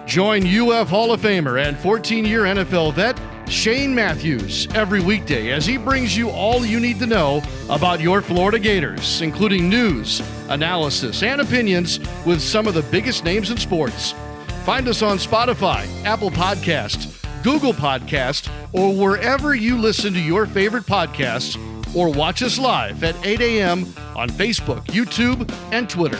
Join UF Hall of Famer and 14-year NFL vet Shane Matthews every weekday as he brings you all you need to know about your Florida Gators, including news, analysis, and opinions with some of the biggest names in sports. Find us on Spotify, Apple Podcast, Google Podcast, or wherever you listen to your favorite podcasts, or watch us live at 8 a.m. on Facebook, YouTube, and Twitter.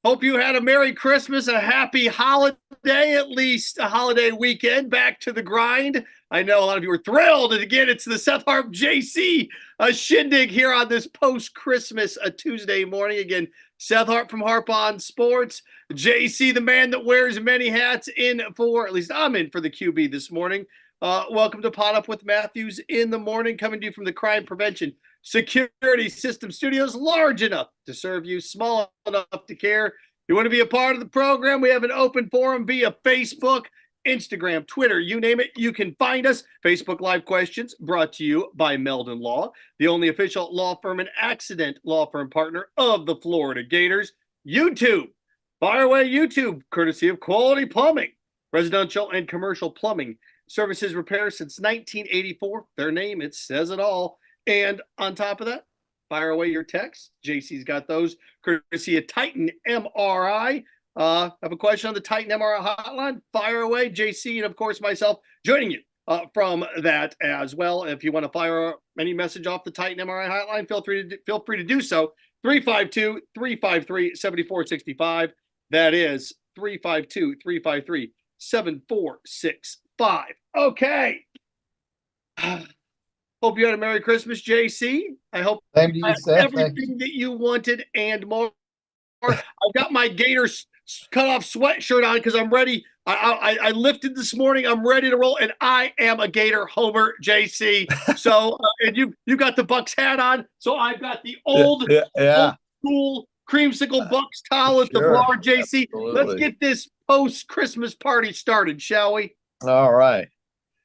Hope you had a Merry Christmas, a happy holiday, at least a holiday weekend. Back to the grind. I know a lot of you are thrilled. And again, it's the Seth Harp JC shindig here on this post-Christmas Tuesday morning. Again, Seth Harp from Harp on Sports. JC, the man that wears many hats, in for, at least I'm in for the QB this morning. Welcome to PodUp with Matthews in the morning, coming to you from the Crime Prevention Security System Studios, large enough to serve you, small enough to care. You want to be a part of the program? We have an open forum via Facebook, Instagram, Twitter, you name it, you can find us. Facebook Live questions brought to you by Meldon Law, the only official law firm and accident law firm partner of the Florida Gators. YouTube, fire away YouTube, courtesy of Quality Plumbing, residential and commercial plumbing services repair since 1984. Their name, it says it all. And on top of that, fire away your texts. JC's got those, courtesy of Titan MRI. Have a question on the Titan MRI hotline? Fire away, JC, and of course myself joining you from that as well. If you want to fire any message off the Titan MRI hotline, feel free to do so. 352-353-7465. That is 352-353-7465. Okay. Hope you had a Merry Christmas, JC. I hope you had everything that you wanted and more. I've got my Gators cut-off sweatshirt on because I'm ready. I lifted this morning. I'm ready to roll, and I am a Gator homer, JC. So, and you got the Bucks hat on, so I've got the old school creamsicle Bucks towel at the bar, JC. Absolutely. Let's get this post-Christmas party started, shall we? All right.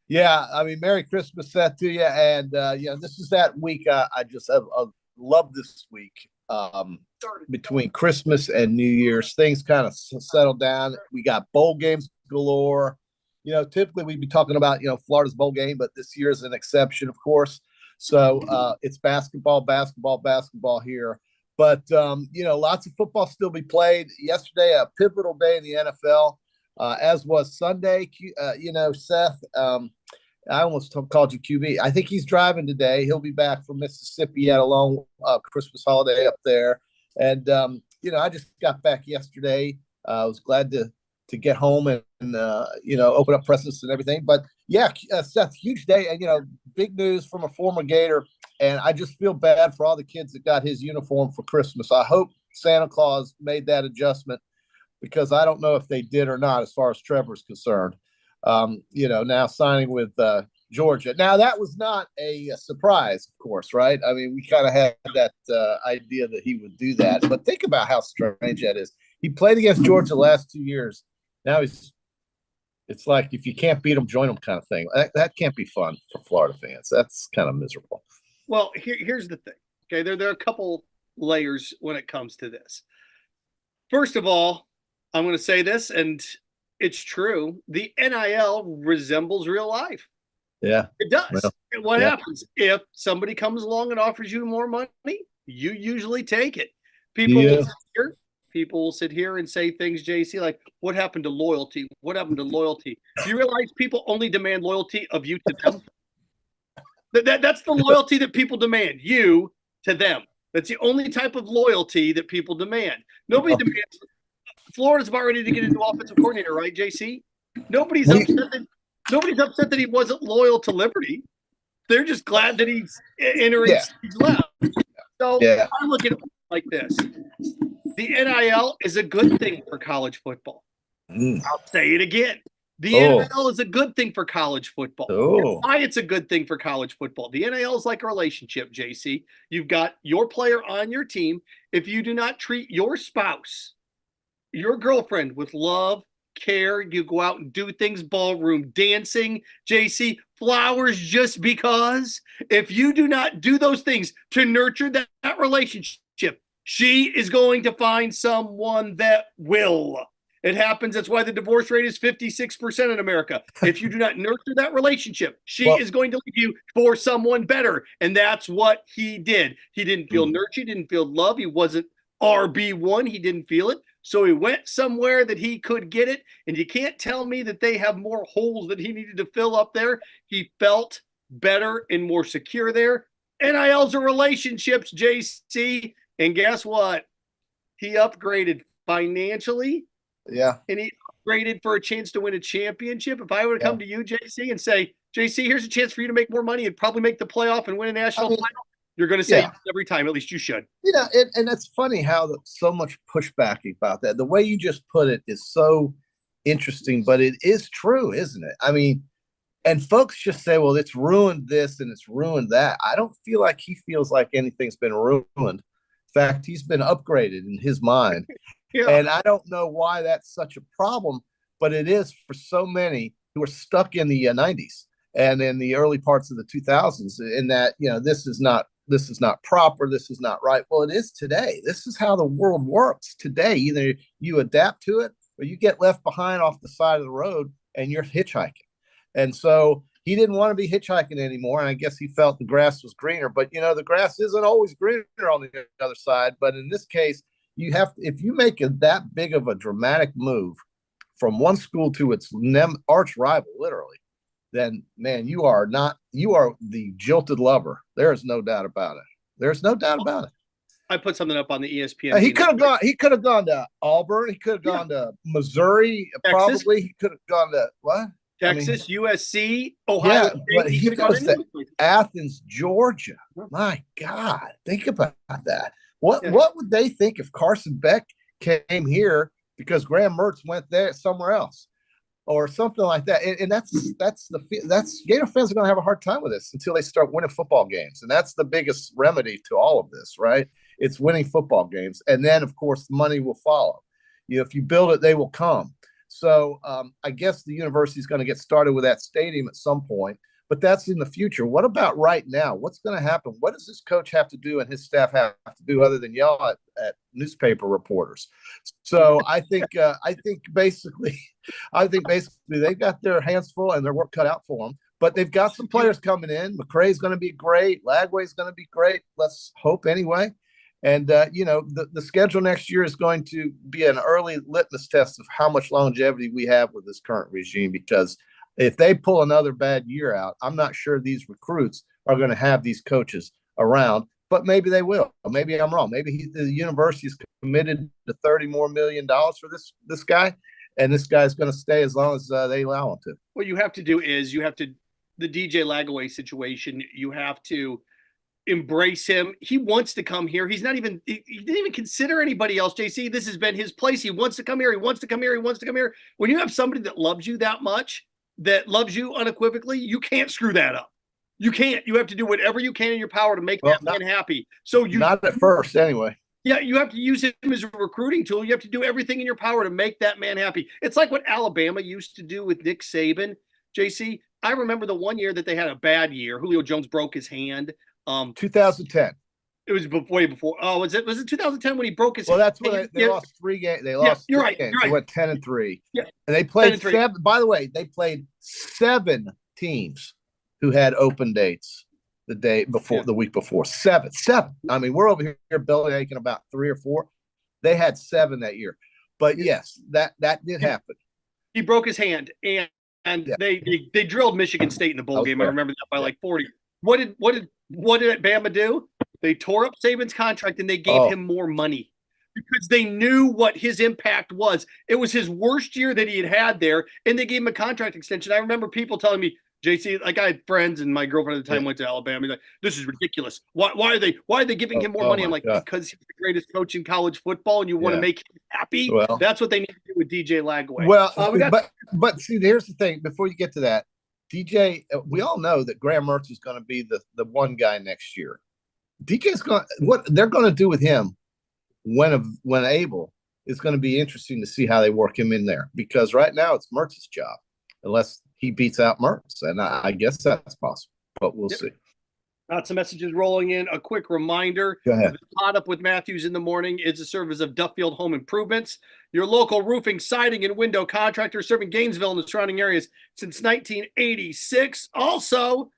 Yeah, I mean, Merry Christmas, Seth, to you. And, this is that week. I just love this week between Christmas and New Year's. Things kind of settled down. We got bowl games galore. Typically we'd be talking about, Florida's bowl game, but this year is an exception, of course. So it's basketball here. But, lots of football still be played. Yesterday, a pivotal day in the NFL. As was Sunday, Seth, I almost called you QB. I think he's driving today. He'll be back from Mississippi at a long Christmas holiday up there. And, I just got back yesterday. I was glad to get home and open up presents and everything. But, yeah, Seth, huge day. And, big news from a former Gator. And I just feel bad for all the kids that got his uniform for Christmas. I hope Santa Claus made that adjustment, because I don't know if they did or not as far as Trevor's concerned. Now signing with Georgia. Now, that was not a surprise, of course, right? I mean, we kind of had that idea that he would do that. But think about how strange that is. He played against Georgia the last 2 years. Now it's like, if you can't beat them, join them kind of thing. That can't be fun for Florida fans. That's kind of miserable. Well, here's the thing. Okay, there are a couple layers when it comes to this. First of all, I'm going to say this, and it's true. The NIL resembles real life. Yeah. It does. Well, and what happens if somebody comes along and offers you more money? You usually take it. People will sit here and say things, JC, like, what happened to loyalty? What happened to loyalty? Do you realize people only demand loyalty of you to them? That's the loyalty that people demand, you to them. That's the only type of loyalty that people demand. Nobody demands. Florida's about ready to get a new offensive coordinator, right, JC? Nobody's upset that he wasn't loyal to Liberty. They're just glad that he's left. So I look at it like this. The NIL is a good thing for college football. I'll say it again. The NIL is a good thing for college football. Why it's a good thing for college football. The NIL is like a relationship, JC. You've got your player on your team. If you do not treat your spouse, your girlfriend, with love, care, you go out and do things, ballroom dancing, JC, flowers just because. If you do not do those things to nurture that relationship, she is going to find someone that will. It happens. That's why the divorce rate is 56% in America. If you do not nurture that relationship, she is going to leave you for someone better. And that's what he did. He didn't feel nurtured, didn't feel love. He wasn't RB1. He didn't feel it. So he went somewhere that he could get it. And you can't tell me that they have more holes that he needed to fill up there. He felt better and more secure there. NILs are relationships, JC. And guess what? He upgraded financially. Yeah. And he upgraded for a chance to win a championship. If I were to come to you, JC, and say, JC, here's a chance for you to make more money and probably make the playoff and win a national title, you're going to say every time. At least you should. And that's funny how so much pushback about that. The way you just put it is so interesting, but it is true, isn't it? I mean, and folks just say, well, it's ruined this and it's ruined that. I don't feel like he feels like anything's been ruined. In fact, he's been upgraded in his mind. And I don't know why that's such a problem, but it is for so many who are stuck in the 90s and in the early parts of the 2000s in that, this is not proper. This is not right. Well, it is today. This is how the world works today. Either you adapt to it or you get left behind off the side of the road and you're hitchhiking. And so he didn't want to be hitchhiking anymore. And I guess he felt the grass was greener, but the grass isn't always greener on the other side. But in this case, you have to, if you make that big of a dramatic move from one school to its arch rival, literally, then man, you are the jilted lover. There is no doubt about it. There's no doubt about it. I put something up on the ESPN. He could have gone to Auburn. He could have gone to Missouri. Texas. Probably he could have gone to what? Texas, USC, Ohio State. But he goes to Athens, Georgia. My God, think about that. What would they think if Carson Beck came here because Graham Mertz went there somewhere else or something like that? And that's Gator fans are going to have a hard time with this until they start winning football games. And that's the biggest remedy to all of this, right? It's winning football games. And then, of course, money will follow. If you build it, they will come. So I guess the university is going to get started with that stadium at some point. But that's in the future. What about right now? What's going to happen? What does this coach have to do and his staff have to do other than yell at newspaper reporters? So I think basically they've got their hands full and their work cut out for them. But they've got some players coming in. McCray's going to be great. Lagway's going to be great. Let's hope anyway. And the schedule next year is going to be an early litmus test of how much longevity we have with this current regime, because if they pull another bad year out, I'm not sure these recruits are going to have these coaches around, but maybe they will. Maybe I'm wrong. Maybe the university is committed to $30 more million for this guy, and this guy's going to stay as long as they allow him to. What you have to do is the DJ Lagway situation, you have to embrace him. He wants to come here. He didn't even consider anybody else, JC. This has been his place. He wants to come here. He wants to come here. He wants to come here. When you have somebody that loves you that much, that loves you unequivocally, you can't screw that up. You can't. You have to do whatever you can in your power to make that man happy. So not at first, anyway. Yeah, you have to use him as a recruiting tool. You have to do everything in your power to make that man happy. It's like what Alabama used to do with Nick Saban. JC, I remember the one year that they had a bad year. Julio Jones broke his hand. 2010. It was way before. Oh, was it 2010 when he broke his hand? Well, that's when they lost 3 games. They lost you're 3 right, games. You're right. They went 10-3. Yeah. And they played 7. By the way, they played 7 teams who had open dates the week before. 7. I mean, we're over here belly aching about 3 or 4. They had 7 that year. But yes, that did happen. He broke his hand, and they drilled Michigan State in the bowl game. I remember that by like 40. What did Bama do? They tore up Saban's contract and they gave him more money because they knew what his impact was. It was his worst year that he had there, and they gave him a contract extension. I remember people telling me, JC, like I had friends, and my girlfriend at the time went to Alabama. Like, this is ridiculous. Why are they giving him more money? I'm like, because he's the greatest coach in college football, and you want to make him happy. Well, that's what they need to do with DJ Lagway. Well, but see, here's the thing. Before you get to that, DJ, we all know that Graham Mertz is going to be the one guy next year. DJ's going. What they're going to do with him when able is going to be interesting to see how they work him in there, because right now it's Mertz's job, unless he beats out Mertz, and I guess that's possible, but we'll see. Some messages rolling in. A quick reminder: Go ahead. PodUp with Matthews in the morning is a service of Duffield Home Improvements, your local roofing, siding, and window contractor serving Gainesville and the surrounding areas since 1986. Also,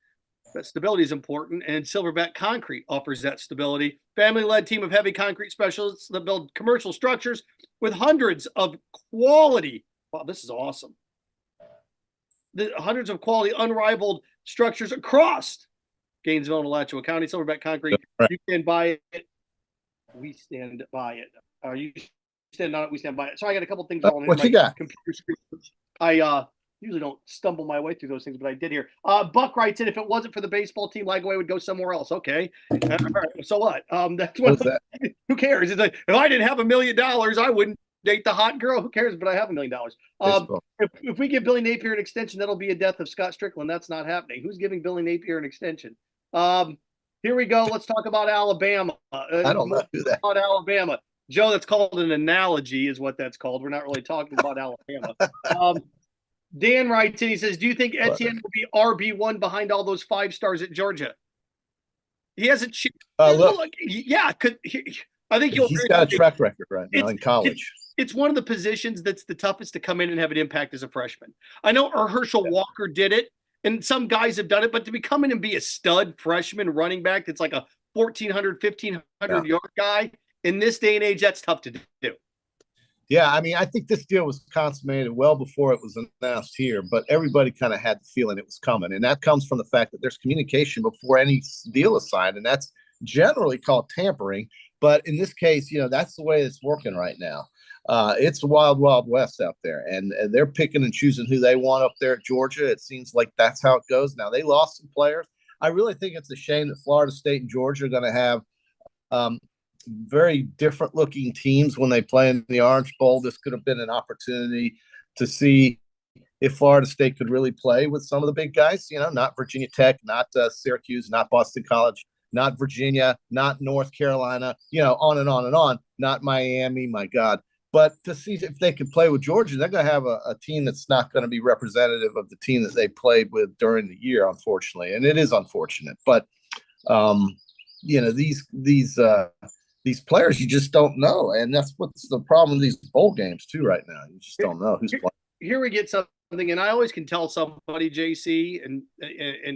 that stability is important, and Silverback Concrete offers that stability. Family-led team of heavy concrete specialists that build commercial structures with hundreds of quality. Wow, this is awesome. Hundreds of quality, unrivaled structures across Gainesville and Alachua County. Silverback Concrete. Right. You stand by it. We stand by it. You stand on it. We stand by it. So I got a couple things on what you got? Computer screen. I usually don't stumble my way through those things, but I did here. Buck writes in, if it wasn't for the baseball team, Lagway would go somewhere else. Okay. All right. So what? That's what. Who cares? It's like, if I didn't have $1 million, I wouldn't date the hot girl. Who cares? But I have $1 million. If we give Billy Napier an extension, that'll be a death of Scott Strickland. That's not happening. Who's giving Billy Napier an extension? Here we go. Let's talk about Alabama. I don't know who that. About Alabama. Joe, that's called an analogy, is what that's called. We're not really talking about Alabama. Dan writes in, he says, do you think Etienne will be RB1 behind all those 5 stars at Georgia? He hasn't. Yeah, I think he's got a track record right now in college. It's one of the positions that's the toughest to come in and have an impact as a freshman. I know Herschel Walker did it, and some guys have done it, but to come in and be a stud freshman running back that's like a 1,400, 1,500-yard guy, in this day and age, that's tough to do. Yeah, I mean, I think this deal was consummated well before it was announced here, but everybody kind of had the feeling it was coming. And that comes from the fact that there's communication before any deal is signed, and that's generally called tampering. But in this case, that's the way it's working right now. It's the wild, wild west out there, and they're picking and choosing who they want up there at Georgia. It seems like that's how it goes. Now, they lost some players. I really think it's a shame that Florida State and Georgia are going to have very different looking teams when they play in the Orange Bowl. This could have been an opportunity to see if Florida State could really play with some of the big guys, not Virginia Tech, not Syracuse, not Boston College, not Virginia, not North Carolina, on and on and on, not Miami, my God. But to see if they can play with Georgia, they're going to have a team that's not going to be representative of the team that they played with during the year, unfortunately. And it is unfortunate. But, these players, you just don't know. And that's what's the problem with these bowl games, too, right now. You just don't know who's playing. Here we get something, and I always can tell somebody, JC, and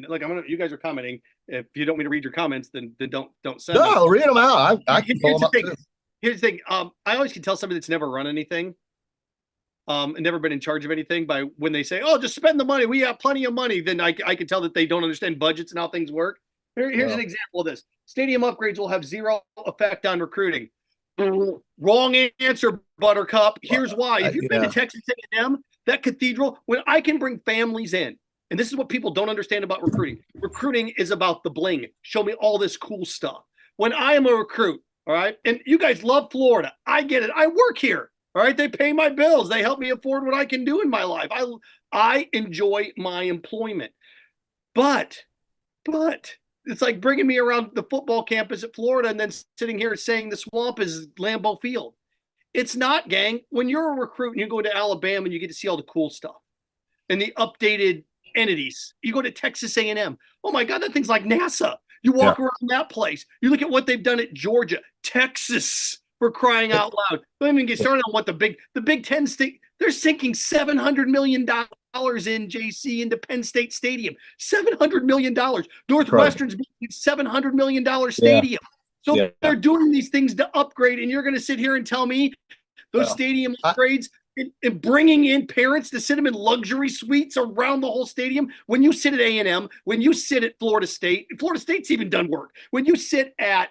like, you guys are commenting. If you don't want me to read your comments, then don't send them. No, read them out. I can pull them up, too. Here's the thing. I always can tell somebody that's never run anything, and never been in charge of anything, by when they say, "Oh, just spend the money. We have plenty of money." Then I can tell that they don't understand budgets and how things work. Here's an example of this. Stadium upgrades will have zero effect on recruiting. Wrong answer, Buttercup. Here's why. If you've been to Texas A&M, that cathedral, when I can bring families in, and this is what people don't understand about recruiting. Recruiting is about the bling. Show me all this cool stuff. When I am a recruit, all right, and you guys love Florida, I get it. I work here, all right? They pay my bills. They help me afford what I can do in my life. I enjoy my employment. But it's like bringing me around the football campus at Florida and then sitting here saying the swamp is Lambeau Field. It's not, gang. When you're a recruit and you go to Alabama and you get to see all the cool stuff and the updated entities, you go to Texas A&M. Oh, my God, that thing's like NASA. You walk around that place. You look at what they've done at Georgia, Texas, for crying out loud. Don't even get started on what the Big Ten state, they're sinking $700 million in JC into Penn State Stadium. $700 million. Northwestern's being $700 million stadium. So they're doing these things to upgrade, and you're going to sit here and tell me those stadium upgrades and bringing in parents to sit them in luxury suites around the whole stadium. When you sit at A&M, when you sit at Florida State's even done work. When you sit at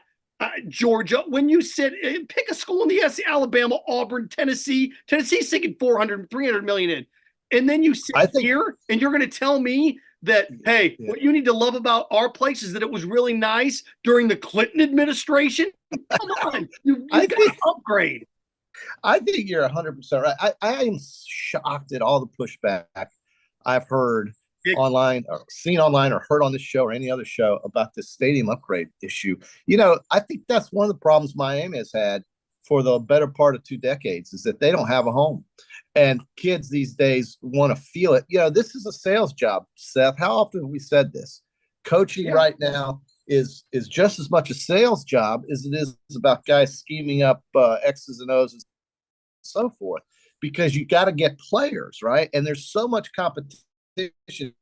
Georgia, when you sit, pick a school in the SEC, Alabama, Auburn, Tennessee's sinking 300 million in. And then you sit here and you're going to tell me that, hey, what you need to love about our place is that it was really nice during the Clinton administration. Come on, you got to upgrade. I think you're 100% right. I am shocked at all the pushback I've heard online or seen online or heard on this show or any other show about this stadium upgrade issue. I think that's one of the problems Miami has had for the better part of 2 decades is that they don't have a home. And kids these days want to feel it. This is a sales job, Seth. How often have we said this? Coaching right now is just as much a sales job as it is about guys scheming up X's and O's and so forth, because you got to get players, right? And there's so much competition,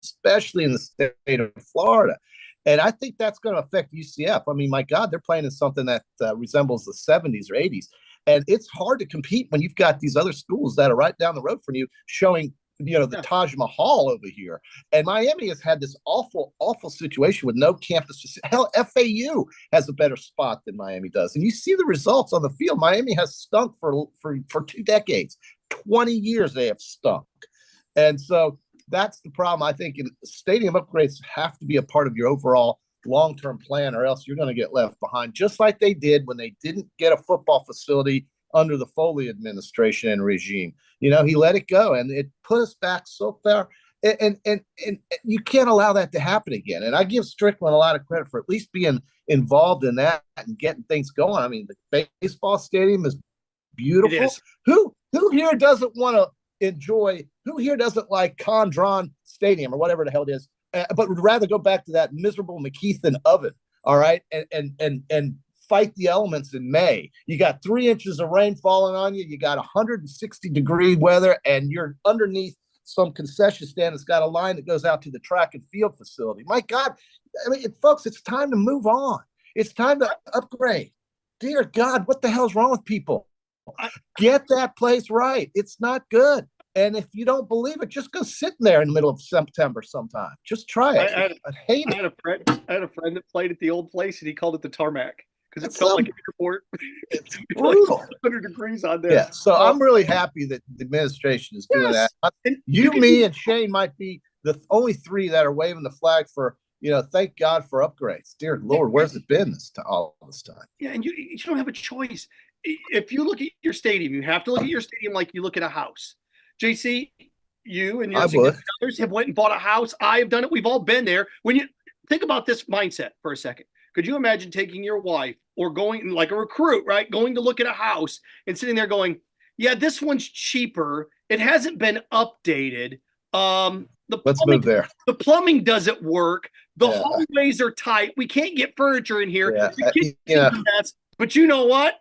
especially in the state of Florida. And I think that's going to affect UCF. I mean, my God, they're playing in something that resembles the 70s or 80s. And it's hard to compete when you've got these other schools that are right down the road from you showing, the Taj Mahal over here. And Miami has had this awful, awful situation with no campus. Hell, FAU has a better spot than Miami does. And you see the results on the field. Miami has stunk for 2 decades. 20 years they have stunk. And so that's the problem. I think stadium upgrades have to be a part of your overall long-term plan, or else you're going to get left behind, just like they did when they didn't get a football facility under the Foley administration and regime. He let it go, and it put us back so far. And you can't allow that to happen again. And I give Strickland a lot of credit for at least being involved in that and getting things going. I mean, the baseball stadium is beautiful. It is. Who here doesn't want to enjoy? Who here doesn't like Condron Stadium or whatever the hell it is? But would rather go back to that miserable McKeithen oven, all right, and fight the elements in May. You got 3 inches of rain falling on you. You got 160-degree weather, and you're underneath some concession stand that's got a line that goes out to the track and field facility. My God, I mean, folks, it's time to move on. It's time to upgrade. Dear God, what the hell's wrong with people? Get that place right. It's not good. And if you don't believe it, just go sit there in the middle of September sometime. Just try it. I hate it. I had a friend that played at the old place, and he called it the tarmac because it felt like an airport. It's brutal. Like 100 degrees on there. Yeah, so I'm really happy that the administration is doing that. And me, and Shane might be the only 3 that are waving the flag for, thank God for upgrades. Dear Lord, where's it been all this time? Yeah, and you don't have a choice. If you look at your stadium, you have to look at your stadium like you look at a house. JC, you and your significant others have went and bought a house. I have done it. We've all been there. When you think about this mindset for a second, could you imagine taking your wife or going like a recruit, right? Going to look at a house and sitting there going, yeah, this one's cheaper. It hasn't been updated. Let's move there. The plumbing doesn't work. The hallways are tight. We can't get furniture in here. But you know what?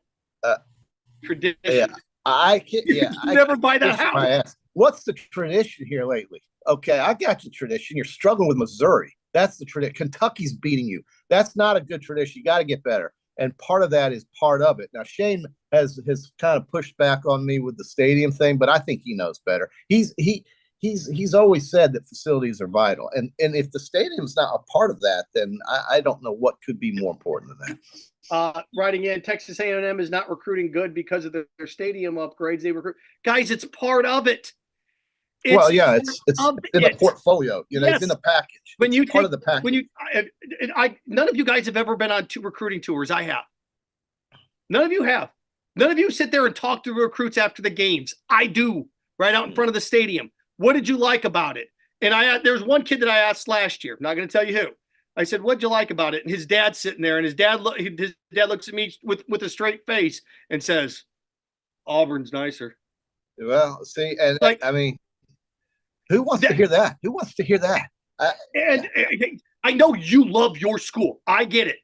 Tradition. Yeah. I can't. Yeah, never buy that house. What's the tradition here lately? Okay, I got your tradition. You're struggling with Missouri. That's the tradition. Kentucky's beating you. That's not a good tradition. You got to get better. And part of that is part of it. Now, Shane has kind of pushed back on me with the stadium thing, but I think he knows better. He's always said that facilities are vital, and if the stadium's not a part of that, then I don't know what could be more important than that. Writing in, Texas A&M is not recruiting good because of their stadium upgrades. They recruit guys. It's part of it. It's in the portfolio. It's in the package. When you part of the package. When you, none of you guys have ever been on 2 recruiting tours. I have. None of you have. None of you sit there and talk to recruits after the games. I do, right out in front of the stadium. What did you like about it? And there's one kid that I asked last year. I'm not going to tell you who. I said, what'd you like about it? And his dad's sitting there, and his dad looks at me with a straight face and says, Auburn's nicer. Well, see, and I mean, who wants to hear that? Who wants to hear that? And I know you love your school. I get it.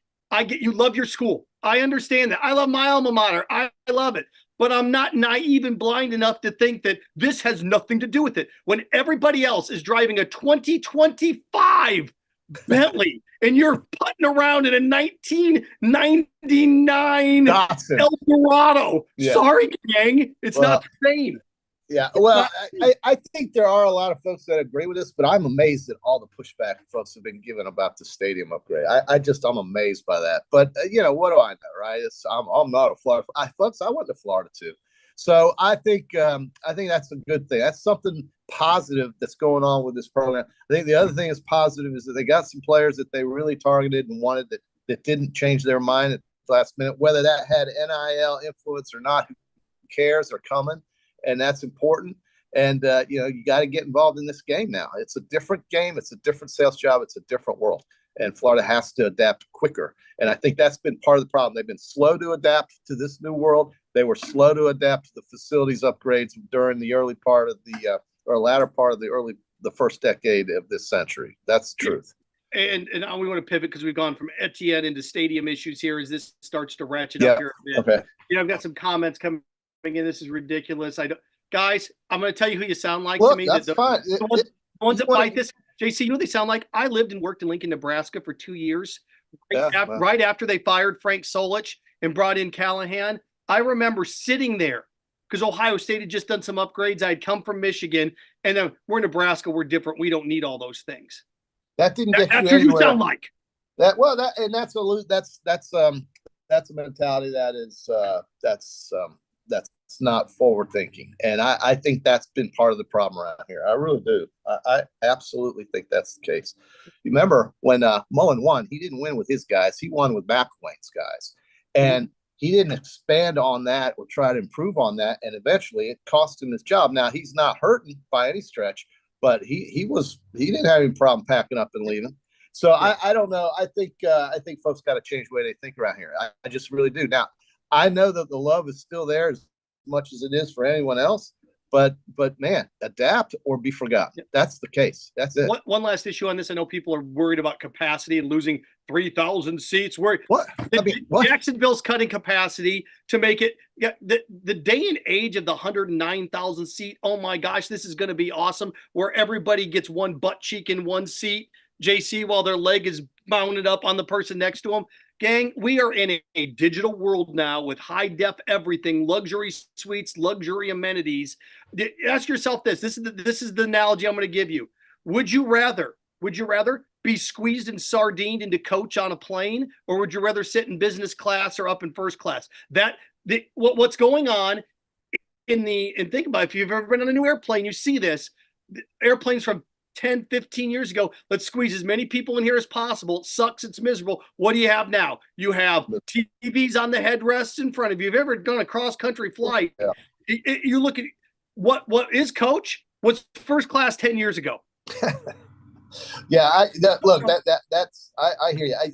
You love your school. I understand that. I love my alma mater. I love it. But I'm not naive and blind enough to think that this has nothing to do with it. When everybody else is driving a 2025 Bentley and you're putting around in a 1999 Datsun Eldorado. Yeah. Sorry, gang. It's not the same. Yeah, well, I think there are a lot of folks that agree with this, but I'm amazed at all the pushback folks have been given about the stadium upgrade. I'm amazed by that. But what do I know, right? I'm not a Florida. Folks, I went to Florida too, so I think that's a good thing. That's something positive that's going on with this program. I think the other thing is positive is that they got some players that they really targeted and wanted that didn't change their mind at the last minute. Whether that had NIL influence or not, who cares? They're coming. And that's important. And, you got to get involved in this game now. It's a different game. It's a different sales job. It's a different world. and Florida has to adapt quicker. And I think that's been part of the problem. They've been slow to adapt to this new world. They were slow to adapt to the facilities upgrades during the early part of or latter part of the first decade of this century. That's the truth. And we want to pivot because we've gone from Etienne into stadium issues here as this starts to ratchet up here a bit. Okay. I've got some comments coming in. This is ridiculous. Guys, I'm going to tell you who you sound like Look, to me. That's fine. The ones that fight this, JC, you know what they sound like? I lived and worked in Lincoln, Nebraska for 2 years. Right after they fired Frank Solich and brought in Callahan, I remember sitting there because Ohio State had just done some upgrades. I had come from Michigan, and then we're Nebraska. We're different. We don't need all those things. That didn't get that's you what anywhere. You sound like. That's a mentality that's not forward thinking, and I think that's been part of the problem around here. I really do. I absolutely think that's the case. You remember when Mullen won? He didn't win with his guys. He won with McElwain's guys, and he didn't expand on that or try to improve on that. And eventually, it cost him his job. Now he's not hurting by any stretch, but he didn't have any problem packing up and leaving. So I don't know. I think folks got to change the way they think around here. I just really do. Now I know that the love is still there as much as it is for anyone else, but man, adapt or be forgotten. That's the case. That's it. One last issue on this. I know people are worried about capacity and losing 3,000 seats. What? Jacksonville's cutting capacity to make it the day and age of the 109,000 seat. Oh my gosh, this is going to be awesome. Where everybody gets one butt cheek in one seat, JC, while their leg is mounted up on the person next to them. Gang, we are in a digital world now with high def everything, luxury suites, luxury amenities. Ask yourself this. This is the analogy I'm going to give you. Would you rather be squeezed and sardined into coach on a plane, or would you rather sit in business class or up in first class? What's going on and think about it, if you've ever been on a new airplane, you see this. Airplanes from 10, 15 years ago, let's squeeze as many people in here as possible. It sucks. It's miserable. What do you have now? You have TVs on the headrests in front of you. If you've ever done a cross-country flight, you look at what is coach? What's first class 10 years ago? I hear you. I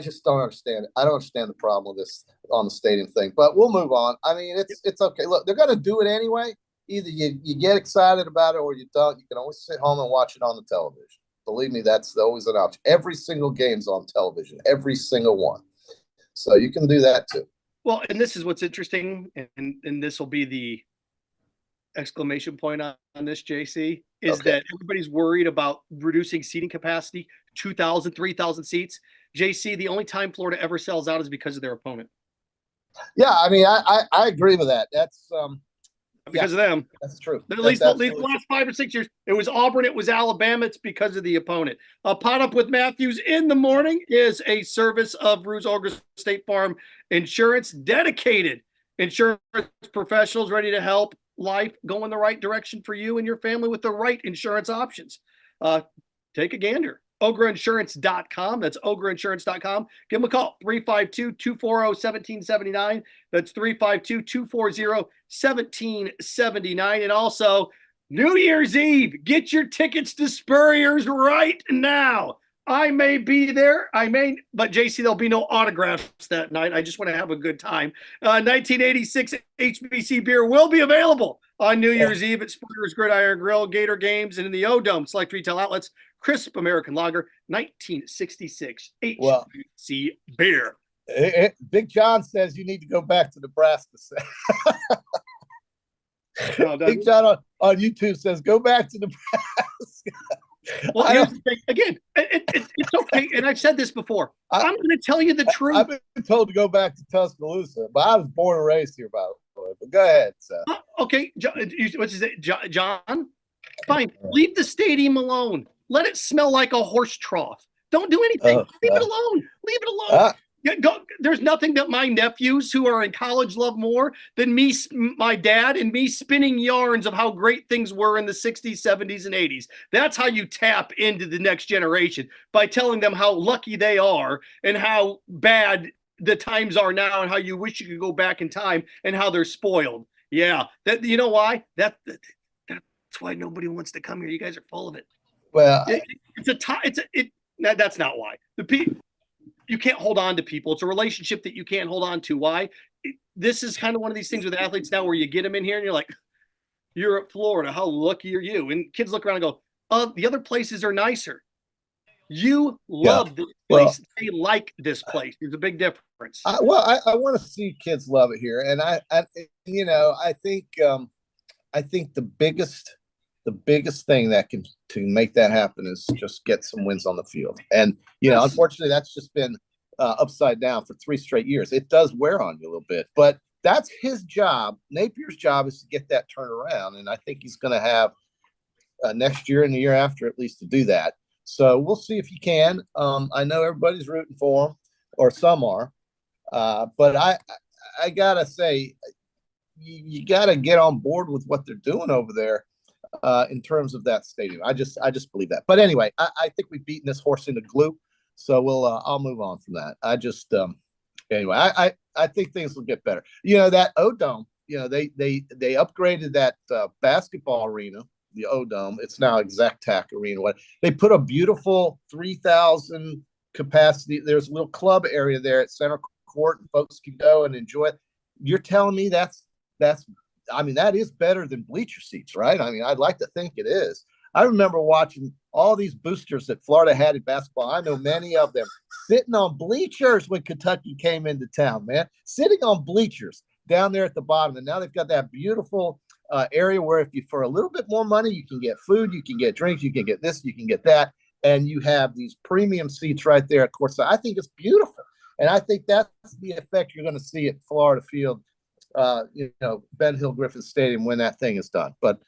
just don't understand it. I don't understand the problem with this on the stadium thing, but we'll move on. I mean, it's okay. Look, they're going to do it anyway. Either you get excited about it or you don't. You can always sit home and watch it on the television. Believe me, that's always an option. Every single game's on television, every single one. So you can do that too. Well, and this is what's interesting, and this will be the exclamation point on this, JC, is that everybody's worried about reducing seating capacity, 2,000, 3,000 seats. JC, the only time Florida ever sells out is because of their opponent. Yeah, I mean, I agree with that. That's because of them. That's true. At least the last 5 or 6 years, it was Auburn, it was Alabama. It's because of the opponent. PodUp with Matthews in the morning is a service of Ruse Olga State Farm Insurance, dedicated insurance professionals ready to help life go in the right direction for you and your family with the right insurance options. Take a gander. OgraInsurance.com. That's OgraInsurance.com. Give them a call, 352-240-1779. That's 352-240-1779. And also, New Year's Eve, get your tickets to Spurrier's right now. I may be there. But JC, there'll be no autographs that night. I just want to have a good time. 1986 HBC beer will be available on New Year's Eve at Spurrier's Gridiron Grill, Gator Games, and in the O-Dome. Select retail outlets. Crisp American Lager, 1966 HBC beer. Big John says you need to go back to Nebraska. Big John on YouTube says go back to Nebraska. Well, here's the thing. Again, it's okay. And I've said this before. I'm going to tell you the truth. I've been told to go back to Tuscaloosa, but I was born and raised here, by the way. But go ahead, Seth. Okay. What's his name? John? Fine. Leave the stadium alone. Let it smell like a horse trough. Don't do anything. Leave it alone. Leave it alone. There's nothing that my nephews who are in college love more than me, my dad, and me spinning yarns of how great things were in the 60s, 70s, and 80s. That's how you tap into the next generation, by telling them how lucky they are and how bad the times are now and how you wish you could go back in time and how they're spoiled. Yeah. You know why? That's why nobody wants to come here. You guys are full of it. Well, That's not why. You can't hold on to people. It's a relationship that you can't hold on to. Why? This is kind of one of these things with athletes now where you get them in here and you're like, you're at Florida. How lucky are you? And kids look around and go, the other places are nicer. You love this place. They like this place. There's a big difference. I want to see kids love it here. And I think the biggest thing that can to make that happen is just get some wins on the field. And, unfortunately, that's just been upside down for 3 straight years. It does wear on you a little bit, but that's his job. Napier's job is to get that turnaround. And I think he's going to have next year and the year after at least to do that. So we'll see if he can. I know everybody's rooting for him, or some are. But I got to say, you got to get on board with what they're doing over there. In terms of that stadium, I just believe that. But anyway, I think we've beaten this horse into glue, so I'll move on from that. Anyway, I think things will get better. That O-Dome, they upgraded that basketball arena, the O-Dome. It's now Exactac Arena. They put a beautiful 3,000 capacity. There's a little club area there at center court, and folks can go and enjoy it. You're telling me that is better than bleacher seats, right? I'd like to think it is. I remember watching all these boosters that Florida had in basketball. I know many of them sitting on bleachers when Kentucky came into town, man. Sitting on bleachers down there at the bottom. And now they've got that beautiful area where if you, for a little bit more money, you can get food, you can get drinks, you can get this, you can get that. And you have these premium seats right there at courtside. I think it's beautiful. And I think that's the effect you're going to see at Florida Field. Ben Hill Griffin Stadium when that thing is done. But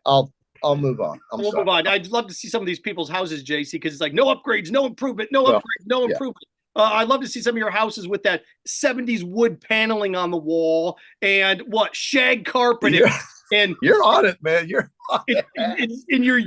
I'll move on. We'll move on. I'd love to see some of these people's houses, JC, because it's like no upgrades, no improvement, no improvement. I'd love to see some of your houses with that 70s wood paneling on the wall and shag carpet and you're on it, man. You're on it. In your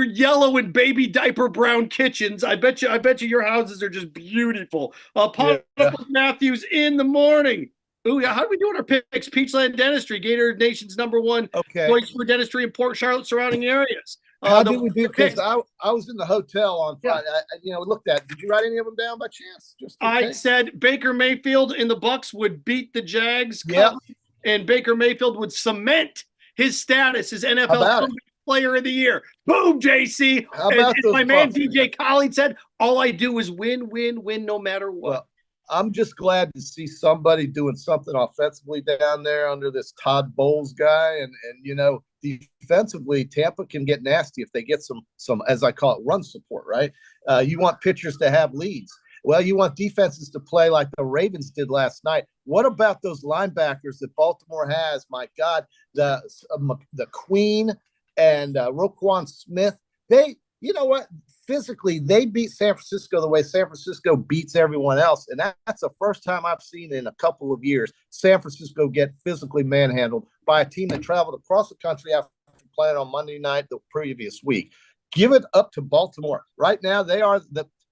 yellow and baby diaper brown kitchens. I bet you your houses are just beautiful. PodUp with Matthews in the morning. Ooh, yeah. How do we do on our picks? Peachland Dentistry, Gator Nation's #1 choice for dentistry in Port Charlotte surrounding areas. How did we do? Because I was in the hotel on Friday. Looked at. Did you write any of them down by chance? I said Baker Mayfield and the Bucks would beat the Jags. And Baker Mayfield would cement his status as NFL Player of the Year. Boom, JC. As my man DJ Colleen said, all I do is win, win, win, no matter what. Well, I'm just glad to see somebody doing something offensively down there under this Todd Bowles guy. And defensively, Tampa can get nasty if they get some, as I call it, run support, right? You want pitchers to have leads. Well, you want defenses to play like the Ravens did last night. What about those linebackers that Baltimore has? My God, the Queen and Roquan Smith, physically, they beat San Francisco the way San Francisco beats everyone else. And that's the first time I've seen in a couple of years San Francisco get physically manhandled by a team that traveled across the country after playing on Monday night the previous week. Give it up to Baltimore. Right now, they are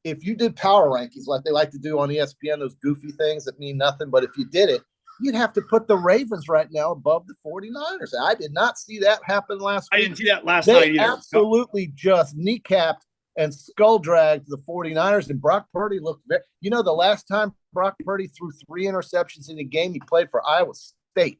if you did power rankings like they like to do on ESPN, those goofy things that mean nothing, but if you did it, you'd have to put the Ravens right now above the 49ers. I did not see that happen last week. I didn't see that last night either. They absolutely just kneecapped and skull dragged the 49ers, and Brock Purdy looked very – the last time Brock Purdy threw 3 interceptions in a game, he played for Iowa State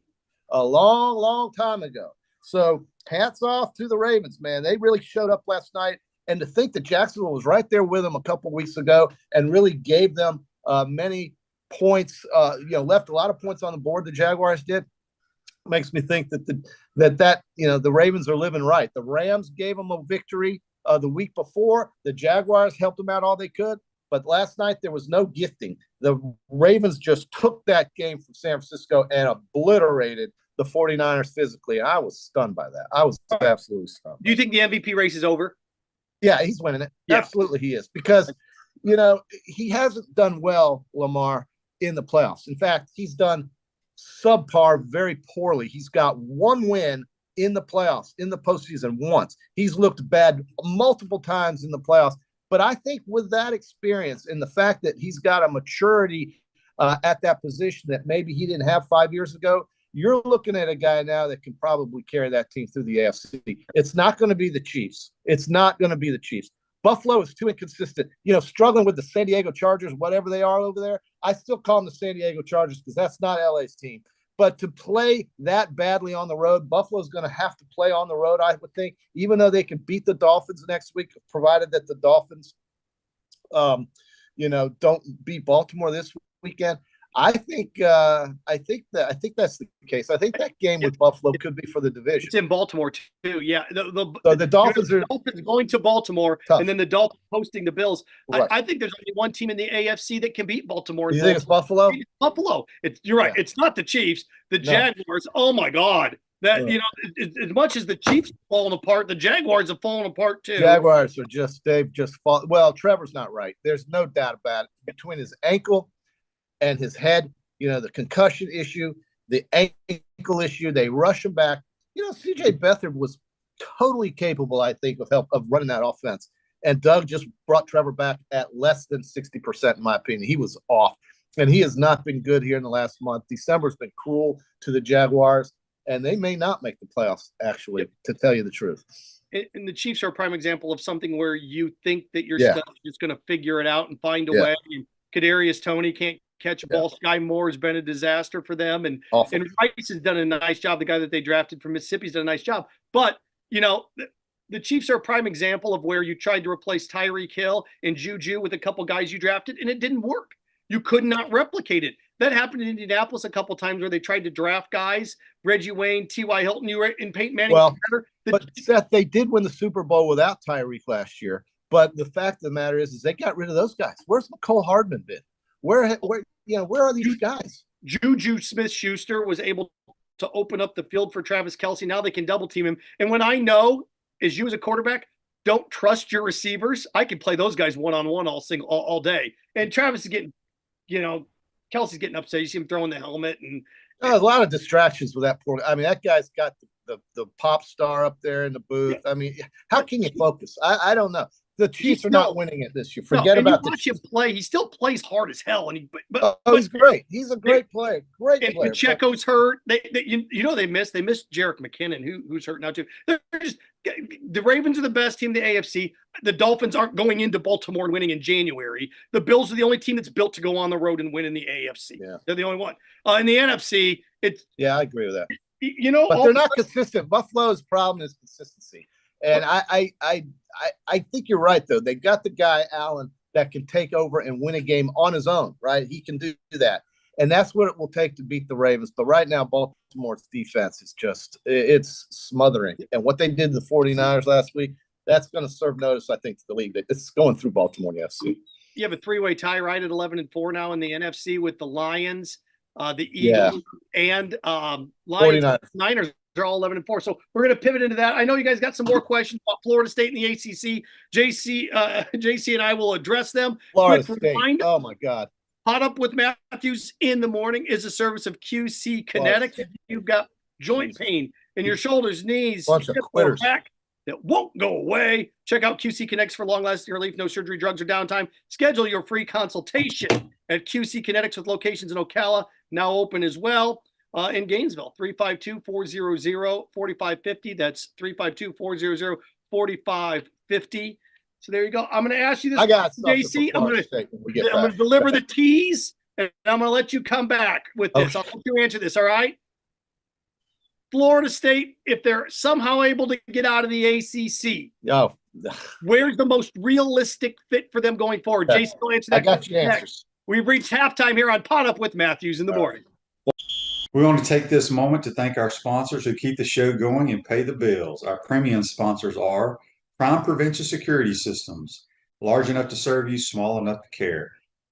a long, long time ago. So hats off to the Ravens, man. They really showed up last night. And to think that Jacksonville was right there with them a couple of weeks ago and really gave them many points, left a lot of points on the board, the Jaguars did, makes me think that the Ravens are living right. The Rams gave them a victory the week before. The Jaguars helped them out all they could. But last night, there was no gifting. The Ravens just took that game from San Francisco and obliterated the 49ers physically. I was stunned by that. I was absolutely stunned. Do you think the MVP race is over? Yeah, he's winning it. Yeah. Absolutely he is. Because, he hasn't done well, Lamar, in the playoffs. In fact, he's done subpar very poorly. He's got 1 win in the playoffs, in the postseason once. He's looked bad multiple times in the playoffs. But I think with that experience and the fact that he's got a maturity at that position that maybe he didn't have 5 years ago, you're looking at a guy now that can probably carry that team through the AFC. It's not going to be the Chiefs. It's not going to be the Chiefs. Buffalo is too inconsistent. Struggling with the San Diego Chargers, whatever they are over there. I still call them the San Diego Chargers because that's not LA's team. But to play that badly on the road, Buffalo's going to have to play on the road, I would think, even though they can beat the Dolphins next week, provided that the Dolphins, don't beat Baltimore this weekend. I think that's the case. I think that game with Buffalo could be for the division. It's in Baltimore too. Yeah. So the Dolphins are going to Baltimore, tough. And then the Dolphins hosting the Bills. Right. I think there's only one team in the AFC that can beat Baltimore. You think it's Buffalo? It's Buffalo. You're right. Yeah. It's not the Chiefs. The Jaguars. Oh my God. That as much as the Chiefs have fallen apart, the Jaguars have fallen apart too. Jaguars are they've just fallen. Well, Trevor's not right. There's no doubt about it. Between his ankle and his head, the concussion issue, the ankle issue, they rush him back. CJ Beathard was totally capable, I think, of running that offense. And Doug just brought Trevor back at less than 60%, in my opinion. He was off. And he has not been good here in the last month. December's been cruel to the Jaguars, and they may not make the playoffs, actually, to tell you the truth. And the Chiefs are a prime example of something where you think that your stuff is just going to figure it out and find a way. And Kadarius Toney can't catch a ball. Sky Moore has been a disaster for them. And Rice has done a nice job. The guy that they drafted from Mississippi has done a nice job. But, the Chiefs are a prime example of where you tried to replace Tyreek Hill and Juju with a couple guys you drafted, and it didn't work. You could not replicate it. That happened in Indianapolis a couple times where they tried to draft guys, Reggie Wayne, T.Y. Hilton, and Peyton Manning. Well, but Seth, they did win the Super Bowl without Tyreek last year. But the fact of the matter is they got rid of those guys. Where's McCole Hardman been? Where are these guys? Juju Smith-Schuster was able to open up the field for Travis Kelce. Now they can double team him. And when I know, as you as a quarterback, don't trust your receivers, I can play those guys one-on-one all day. And Travis is getting, Kelce's getting upset. You see him throwing the helmet. And a lot of distractions with that poor. I mean, that guy's got the pop star up there in the booth. Yeah. I mean, how can you focus? I don't know. The Chiefs are not winning it this year. Forget about the Chiefs. Him play. He still plays hard as hell, and he's great. He's a great player. Great player. Pacheco's hurt. They missed Jerick McKinnon, who's hurt now too. The Ravens are the best team in the AFC. The Dolphins aren't going into Baltimore and winning in January. The Bills are the only team that's built to go on the road and win in the AFC. Yeah. They're the only one. In the NFC, I agree with that. But they're not consistent. Buffalo's problem is consistency. And I think you're right, though. They got the guy, Allen, that can take over and win a game on his own, right? He can do that. And that's what it will take to beat the Ravens. But right now, Baltimore's defense is it's smothering. And what they did to the 49ers last week, that's going to serve notice, I think, to the league. It's going through Baltimore in the NFC. You have a three-way tie right at 11-4 now in the NFC with the Lions, the Eagles, and Lions. Niners. They're all 11-4. So we're going to pivot into that. I know you guys got some more questions about Florida State and the ACC. JC and I will address them. Florida State. Oh, my God. PodUp with Matthews in the morning is a service of QC Kinetics. If you've got joint pain in your shoulders, knees, or back that won't go away, check out QC Kinetics for long-lasting relief, no surgery, drugs, or downtime. Schedule your free consultation at QC Kinetics with locations in Ocala, now open as well. In Gainesville, 352-400-4550. That's 352-400-4550. So there you go. I'm going to ask you this, JC. I'm going to deliver the tease, and I'm going to let you come back with this. I'll let you answer this, all right? Florida State, if they're somehow able to get out of the ACC, where's the most realistic fit for them going forward? JC will answer that. I got your answers. We've reached halftime here on PodUp with Matthews in the morning. We want to take this moment to thank our sponsors who keep the show going and pay the bills. Our premium sponsors are Crime Prevention Security Systems, large enough to serve you, small enough to care.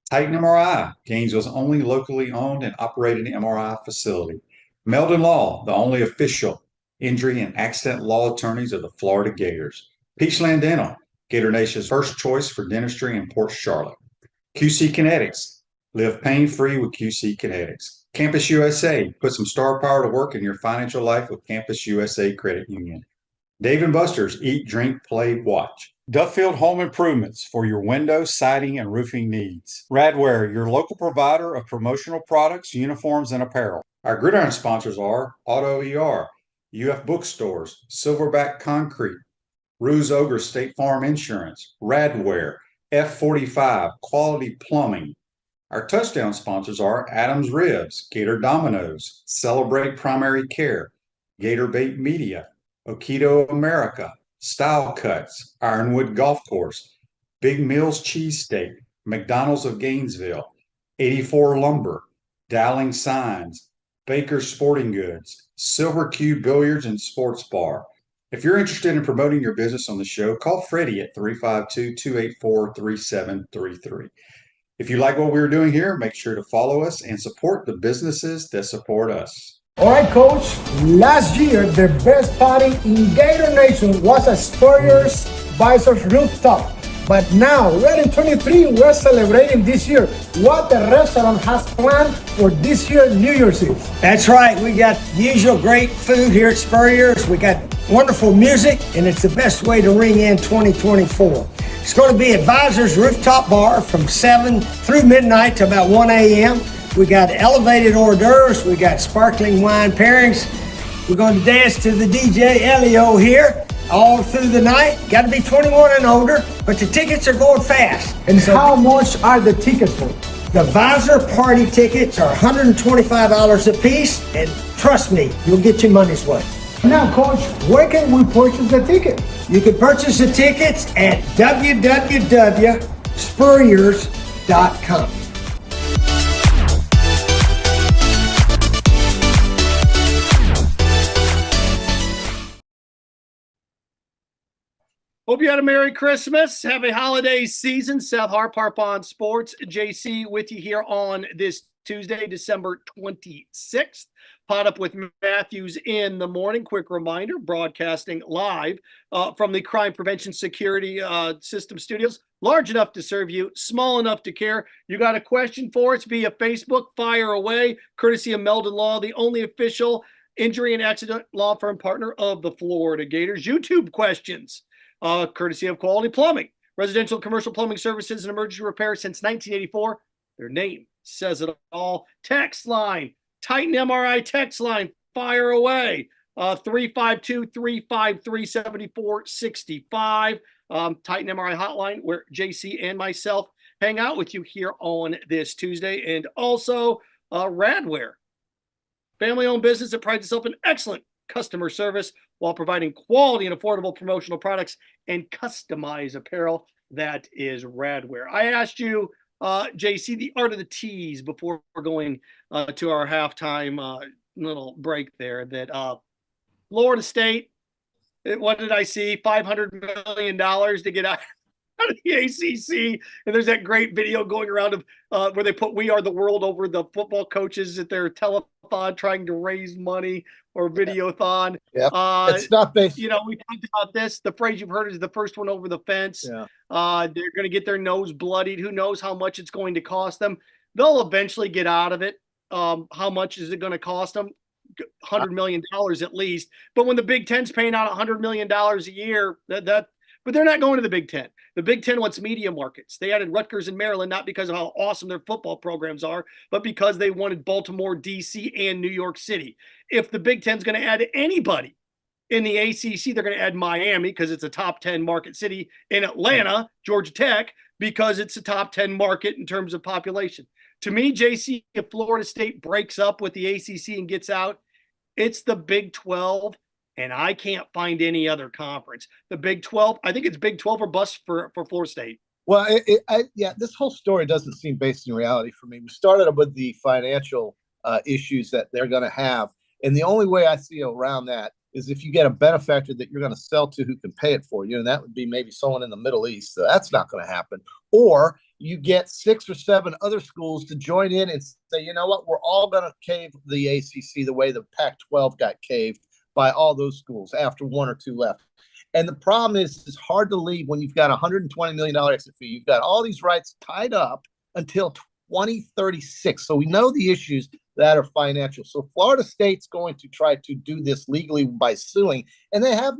Titan MRI, Gainesville's only locally owned and operated MRI facility. Meldon Law, the only official injury and accident law attorneys of the Florida Gators. Peachland Dental, Gator Nation's first choice for dentistry in Port Charlotte. QC Kinetics, live pain-free with QC Kinetics. Campus USA, put some star power to work in your financial life with Campus USA Credit Union. Dave & Buster's, eat, drink, play, watch. Duffield Home Improvements for your window, siding, and roofing needs. Radware, your local provider of promotional products, uniforms, and apparel. Our gridiron sponsors are Auto ER, UF Bookstores, Silverback Concrete, Ruse Ogre State Farm Insurance, Radware, F45, Quality Plumbing. Our touchdown sponsors are Adams Ribs, Gator Dominoes, Celebrate Primary Care, Gator Bait Media, Okido America, Style Cuts, Ironwood Golf Course, Big Mills Cheesesteak, McDonald's of Gainesville, 84 Lumber, Dowling Signs, Baker's Sporting Goods, Silver Q Billiards and Sports Bar. If you're interested in promoting your business on the show, call Freddie at 352-284-3733. If you like what we're doing here, make sure to follow us and support the businesses that support us. All right, Coach. Last year, the best party in Gator Nation was at Spurrier's Visors Rooftop. But now, we're in 23, we're celebrating this year what the restaurant has planned for this year, New Year's Eve. That's right. We got usual great food here at Spurrier's. We got wonderful music, and it's the best way to ring in 2024. It's going to be Advisors Rooftop Bar from 7 through midnight to about 1 a.m. We got elevated hors d'oeuvres. We got sparkling wine pairings. We're going to dance to the DJ Elio here all through the night. Got to be 21 and older, but the tickets are going fast. And so how much are the tickets for? The Visor party tickets are $125 a piece, and trust me, you'll get your money's worth. Now, Coach, where can we purchase the ticket? You can purchase the tickets at www.spurriers.com. Hope you had a Merry Christmas. Have a holiday season. Seth Harp, Harp on Sports. JC with you here on this Tuesday, December 26th. PodUp with Matthews in the morning. Quick reminder, broadcasting live from the Crime Prevention Security System Studios. Large enough to serve you, small enough to care. You got a question for us via Facebook, fire away. Courtesy of Meldon Law, the only official injury and accident law firm partner of the Florida Gators. YouTube questions. Courtesy of Quality Plumbing, residential and commercial plumbing services and emergency repair since 1984. Their name says it all. Text line, Titan MRI text line, fire away. 352-353-7465. Titan MRI hotline, where JC and myself hang out with you here on this Tuesday. And also Radware, family-owned business that prides itself in excellent customer service while providing quality and affordable promotional products and customized apparel. That is Radware. I asked you, JC, the art of the tease before we're going to our halftime little break there, that Florida State, what did I see? $500 million to get out of the ACC. And there's that great video going around of where they put "We Are the World" over the football coaches at their telethon trying to raise money, or videothon. Yeah, it's not based. You know, we talked about this. The phrase you've heard is the first one over the fence. Yeah. They're going to get their nose bloodied. Who knows how much it's going to cost them? They'll eventually get out of it. How much is it going to cost them? $100 million at least. But when the Big Ten's paying out $100 million a year, but they're not going to the Big Ten. The Big Ten wants media markets. They added Rutgers and Maryland, not because of how awesome their football programs are, but because they wanted Baltimore, D.C., and New York City. If the Big Ten's going to add anybody in the ACC, they're going to add Miami because it's a top 10 market city, in Atlanta, Georgia Tech, because it's a top 10 market in terms of population. To me, JC, if Florida State breaks up with the ACC and gets out, it's the Big 12. And I can't find any other conference. The Big 12, I think it's Big 12 or bust for Florida State. Well, this whole story doesn't seem based in reality for me. We started with the financial issues that they're going to have. And the only way I see around that is if you get a benefactor that you're going to sell to who can pay it for you. And that would be maybe someone in the Middle East. So that's not going to happen. Or you get 6 or 7 other schools to join in and say, you know what, we're all going to cave the ACC the way the Pac-12 got caved by all those schools after 1 or 2 left. And the problem is it's hard to leave when you've got a $120 million exit fee. You've got all these rights tied up until 2036. So we know the issues that are financial. So Florida State's going to try to do this legally by suing, and they have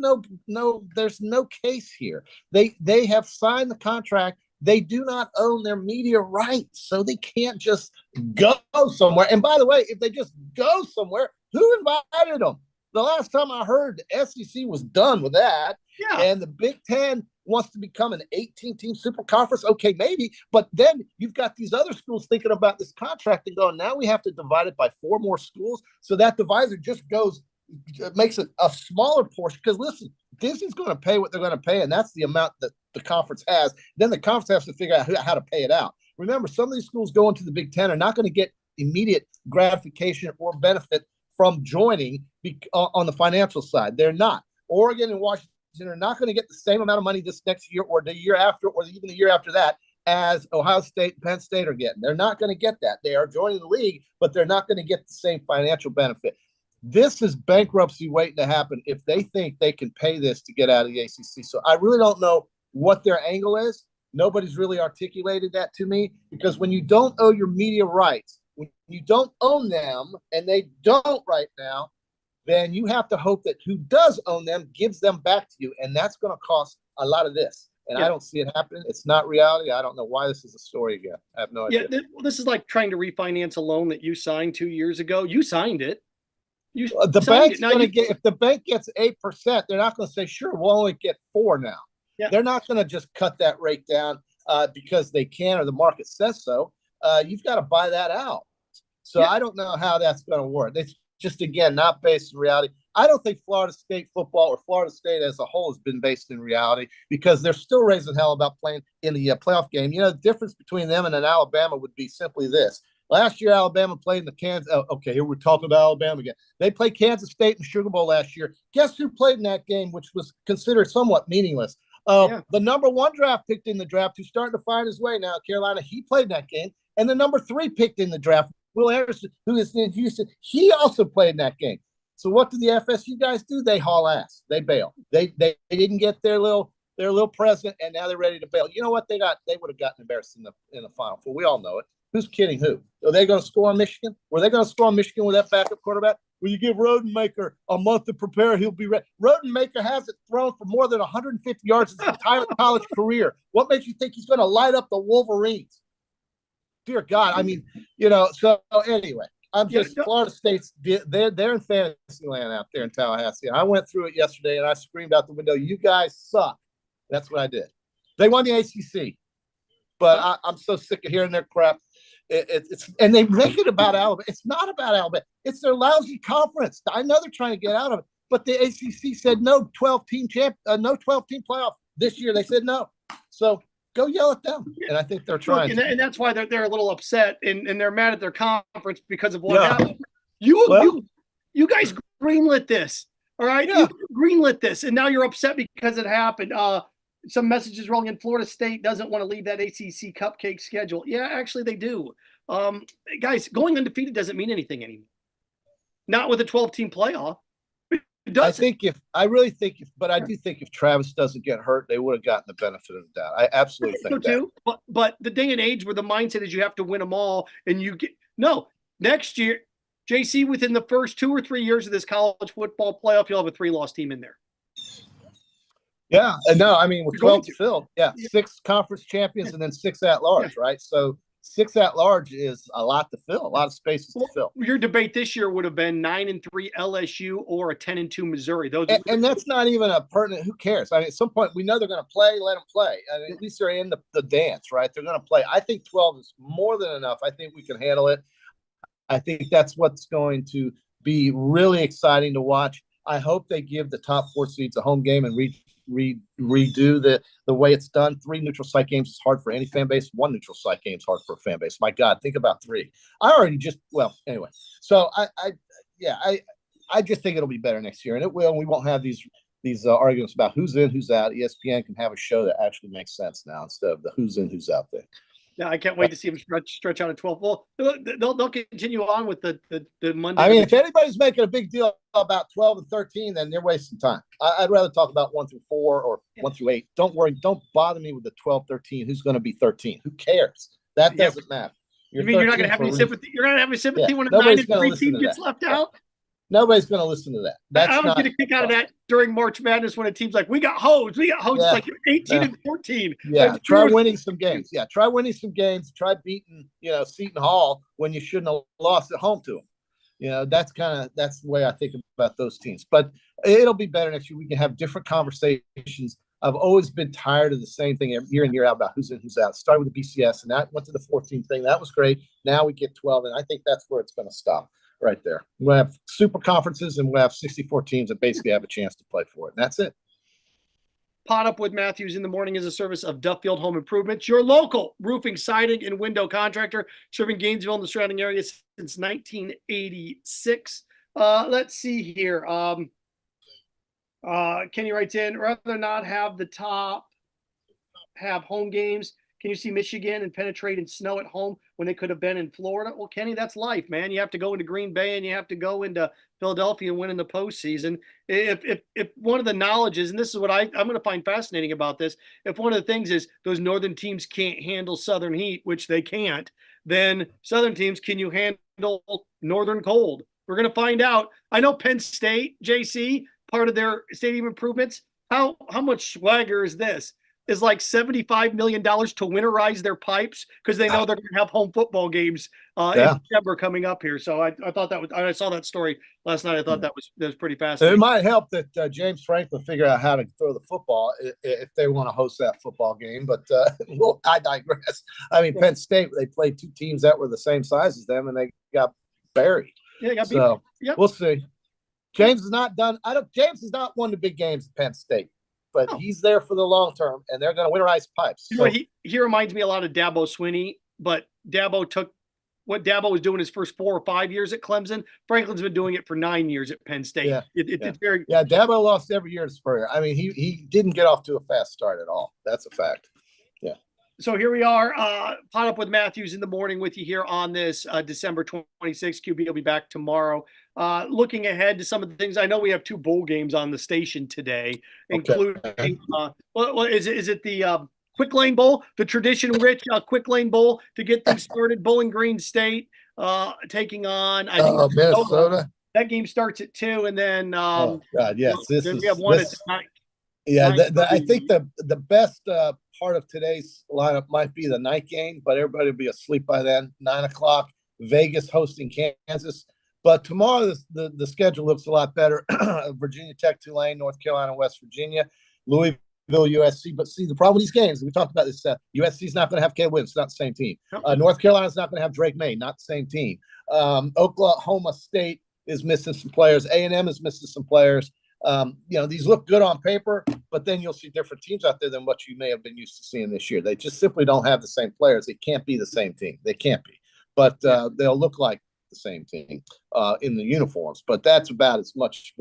there's no case here. They have signed the contract. They do not own their media rights, so they can't just go somewhere. And by the way, if they just go somewhere, who invited them? The last time I heard, the SEC was done with that. Yeah. And the Big Ten wants to become an 18-team super conference. Okay, maybe. But then you've got these other schools thinking about this contract and going, now we have to divide it by 4 more schools. So that divisor just makes it a smaller portion. Because listen, Disney's going to pay what they're going to pay, and that's the amount that the conference has. Then the conference has to figure out how to pay it out. Remember, some of these schools going to the Big Ten are not going to get immediate gratification or benefit from joining on the financial side. They're not. Oregon and Washington are not going to get the same amount of money this next year or the year after or even the year after that as Ohio State and Penn State are getting. They're not going to get that. They are joining the league, but they're not going to get the same financial benefit. This is bankruptcy waiting to happen if they think they can pay this to get out of the ACC. So I really don't know what their angle is. Nobody's really articulated that to me, because when you don't owe your media rights, when you don't own them, and they don't right now, then you have to hope that who does own them gives them back to you. And that's going to cost a lot of this. And I don't see it happening. It's not reality. I don't know why this is a story again. I have no idea. Yeah, this is like trying to refinance a loan that you signed 2 years ago. You signed it. The bank's going to get, if the bank gets 8%, they're not going to say, sure, we'll only get 4 now. Yeah. They're not going to just cut that rate down because they can or the market says so. You've got to buy that out. So I don't know how that's going to work. It's just, again, not based in reality. I don't think Florida State football or Florida State as a whole has been based in reality, because they're still raising hell about playing in the playoff game. You know, the difference between them and an Alabama would be simply this. Last year, Alabama played in the Kansas. Oh, okay, here we're talking about Alabama again. They played Kansas State in the Sugar Bowl last year. Guess who played in that game, which was considered somewhat meaningless? The number 1 draft picked in the draft, who's starting to find his way now, Carolina, he played in that game. And the number 3 picked in the draft, Will Anderson, who is in Houston, he also played in that game. So what do the FSU guys do? They haul ass. They bail. They didn't get their little present, and now they're ready to bail. You know what they got? They would have gotten embarrassed in the Final Four. We all know it. Who's kidding who? Are they going to score on Michigan? Were they going to score on Michigan with that backup quarterback? Will you give Rodenmaker a month to prepare? He'll be ready. Rodenmaker hasn't thrown for more than 150 yards his entire college career. What makes you think he's going to light up the Wolverines? Dear God. I mean, so anyway, Florida State's, they're in fantasy land out there in Tallahassee. I went through it yesterday and I screamed out the window, you guys suck. That's what I did. They won the ACC, but I'm so sick of hearing their crap. And they make it about Alabama. It's not about Alabama. It's their lousy conference. I know they're trying to get out of it, but the ACC said no 12-team playoff this year. They said no. So go yell at them. And I think they're trying. And that's why they're a little upset and they're mad at their conference because of what happened. You guys greenlit this. All right. Yeah. You greenlit this. And now you're upset because it happened. Some messages rolling in. Florida State doesn't want to leave that ACC cupcake schedule. Yeah, actually they do. Guys, going undefeated doesn't mean anything anymore. Not with a 12-team playoff. It doesn't. I really think if Travis doesn't get hurt, they would have gotten the benefit of the doubt. I absolutely think so too. But the day and age where the mindset is you have to win them all, and next year, JC, within the first 2 or 3 years of this college football playoff, you'll have a 3-loss team in there. Yeah, no, I mean, with 12 to fill, 6 conference champions and then 6 at large, right? So 6 at large is a lot to fill, a lot of spaces to fill. Your debate this year would have been 9-3 LSU or a 10-2 Missouri. And that's not even a pertinent. Who cares? I mean, at some point we know they're going to play. Let them play. I mean, at least they're in the dance, right? They're going to play. I think 12 is more than enough. I think we can handle it. I think that's what's going to be really exciting to watch. I hope they give the top 4 seeds a home game and redo the way it's done. 3 neutral site games is hard for any fan base. 1 neutral site game is hard for a fan base. My God, think about 3. Anyway. So I just think it'll be better next year, and it will. And we won't have these arguments about who's in, who's out. ESPN can have a show that actually makes sense now instead of the who's in, who's out there. Yeah, I can't wait to see them stretch out at 12. Well, they'll continue on with the Monday. I mean, if anybody's making a big deal about 12 and 13, then they're wasting time. I'd rather talk about 1 through 4 or 1 through 8. Don't worry. Don't bother me with the 12, 13. Who's going to be 13? Who cares? That doesn't matter. You mean you're not going to have any sympathy? You're not going to have any sympathy when a 9-3 team gets left out? Nobody's going to listen to that. I would get a kick out of that during March Madness when a team's like, we got hosed. It's like 18 and 14. Yeah, try winning some games. Yeah, try winning some games. Try beating, Seton Hall when you shouldn't have lost at home to them. That's the way I think about those teams. But it'll be better next year. We can have different conversations. I've always been tired of the same thing year in, year out about who's in, who's out. Started with the BCS, and that went to the 14 thing. That was great. Now we get 12, and I think that's where it's going to stop right there. We'll have super conferences, and we'll have 64 teams that basically have a chance to play for it. And that's it. PodUp with Matthews in the morning is a service of Duffield Home Improvements, your local roofing, siding, and window contractor, serving Gainesville and the surrounding area since 1986. Let's see here. Kenny writes in, rather not have the top have home games. Can you see Michigan and penetrate in snow at home when they could have been in Florida? Well, Kenny, that's life, man. You have to go into Green Bay and you have to go into Philadelphia and win in the postseason. If one of the knowledges, and this is what I'm going to find fascinating about this, if one of the things is those northern teams can't handle southern heat, which they can't, then southern teams, can you handle northern cold? We're going to find out. I know Penn State, JC, part of their stadium improvements. How much swagger is this? Is like $75 million to winterize their pipes because they know they're going to have home football games in December coming up here. So I thought that was, I saw that story last night. I thought that was pretty fascinating. It might help that James Franklin figure out how to throw the football if they want to host that football game. But I digress. I mean, Penn State, they played two teams that were the same size as them, and they got buried. Yeah, they got beat. So yep. We'll see. James is not done. James has not won the big games at Penn State. But he's there for the long term, and they're going to winterize pipes. So. He reminds me a lot of Dabo Swinney, but Dabo took what Dabo was doing his first 4 or 5 years at Clemson. Franklin's been doing it for 9 years at Penn State. Yeah. It's very Dabo lost every year to Spurrier. I mean, he didn't get off to a fast start at all. That's a fact. Yeah. So here we are, PodUp with Matthews in the morning with you here on this December 26th. QB will be back tomorrow. Looking ahead to some of the things, I know we have 2 bowl games on the station today, including is it the Quick Lane Bowl, the tradition-rich Quick Lane Bowl to get things started. Bowling Green State taking on Minnesota. That game starts at 2, and then yes, we have one at 9. Yeah, I think the best part of today's lineup might be the night game, but everybody will be asleep by then. 9 o'clock, Vegas hosting Kansas. But tomorrow, the schedule looks a lot better. Virginia Tech, Tulane, North Carolina, West Virginia, Louisville, USC. But see, the problem with these games, we talked about this, USC is not going to have Caleb Williams. It's not the same team. North Carolina's not going to have Drake May. Not the same team. Oklahoma State is missing some players. A&M is missing some players. These look good on paper, but then you'll see different teams out there than what you may have been used to seeing this year. They just simply don't have the same players. It can't be the same team. They can't be. But they'll look like the same team in the uniforms. But that's about as much.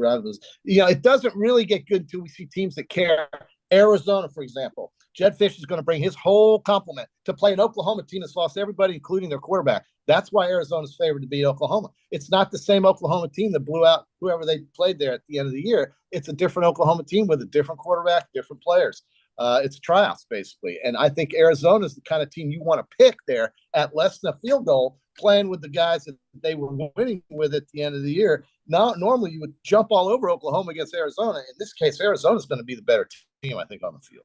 It doesn't really get good until we see teams that care. Arizona, for example. Jed Fish is going to bring his whole complement to play an Oklahoma team that's lost everybody, including their quarterback. That's why Arizona's favored to beat Oklahoma. It's not the same Oklahoma team that blew out whoever they played there at the end of the year. It's a different Oklahoma team with a different quarterback, different players. It's tryouts, basically. And I think Arizona is the kind of team you want to pick there at less than a field goal, playing with the guys that they were winning with at the end of the year. Now, normally you would jump all over Oklahoma against Arizona. In this case, Arizona is going to be the better team, I think, on the field.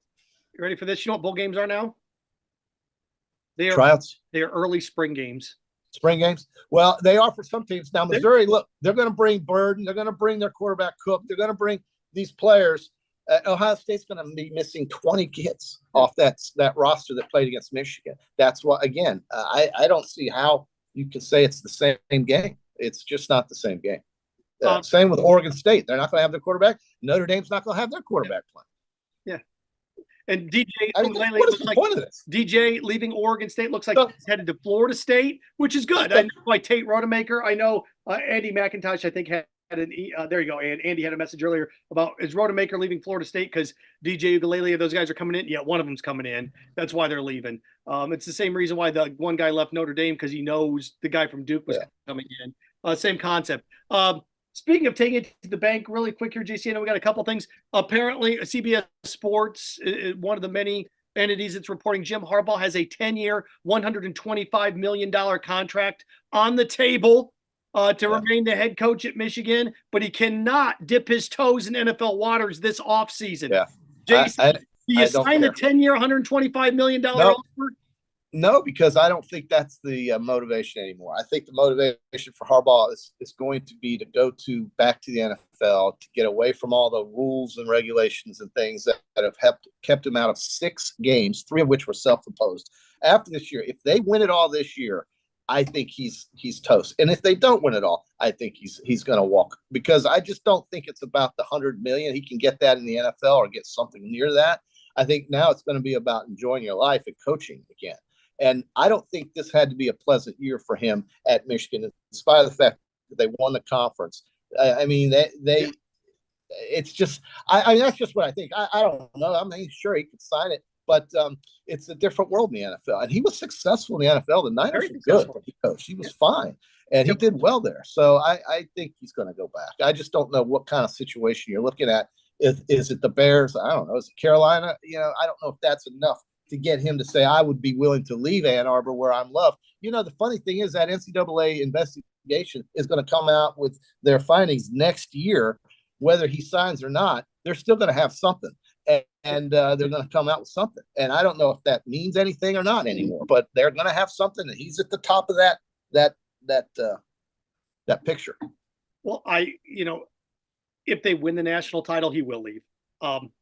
You ready for this? You know what bowl games are now? They are tryouts. They are early spring games. Spring games? Well, they are for some teams. Now, Missouri, look, they're going to bring Burden. They're going to bring their quarterback Cook. They're going to bring these players. Ohio State's going to be missing 20 kids off that roster that played against Michigan. That's why, again, I don't see how you can say it's the same game. It's just not the same game. Same with Oregon State. They're not going to have their quarterback. Notre Dame's not going to have their quarterback playing. Yeah. And DJ, what is the point of this? DJ leaving Oregon State looks like he's headed to Florida State, which is good. I know by Tate Rodemaker. I know Andy McIntosh, I think, had there you go. And Andy had a message earlier about is Rodemaker leaving Florida State because DJ Ugalele, those guys are coming in. Yeah, one of them's coming in. That's why they're leaving. It's the same reason why the one guy left Notre Dame because he knows the guy from Duke was coming in. Same concept. Speaking of taking it to the bank really quick here, JC, I know we got a couple things. Apparently, CBS Sports, one of the many entities that's reporting Jim Harbaugh has a 10-year, $125 million contract on the table to remain the head coach at Michigan, but he cannot dip his toes in NFL waters this offseason. Yeah. JC, do you sign the 10-year, $125 million offer? No, because I don't think that's the motivation anymore. I think the motivation for Harbaugh is going to be to go back to the NFL, to get away from all the rules and regulations and things that have kept him out of 6 games, 3 of which were self-imposed. After this year, if they win it all this year, I think he's toast. And if they don't win it all, I think he's going to walk, because I just don't think it's about the $100 million. He can get that in the NFL or get something near that. I think now it's going to be about enjoying your life and coaching again. And I don't think this had to be a pleasant year for him at Michigan, in spite of the fact that they won the conference. I mean, it's just, I mean, that's just what I think. I don't know. I mean, sure, he could sign it, but it's a different world in the NFL. And he was successful in the NFL. The Niners were good when he coached. He was fine, and he did well there. So I think he's going to go back. I just don't know what kind of situation you're looking at. Is it the Bears? I don't know. Is it Carolina? I don't know if that's enough to get him to say, I would be willing to leave Ann Arbor where I'm loved. The funny thing is that NCAA investigation is going to come out with their findings next year. Whether he signs or not, they're still going to have something. And they're going to come out with something. And I don't know if that means anything or not anymore, but they're going to have something, and he's at the top of that picture. Well, if they win the national title, he will leave.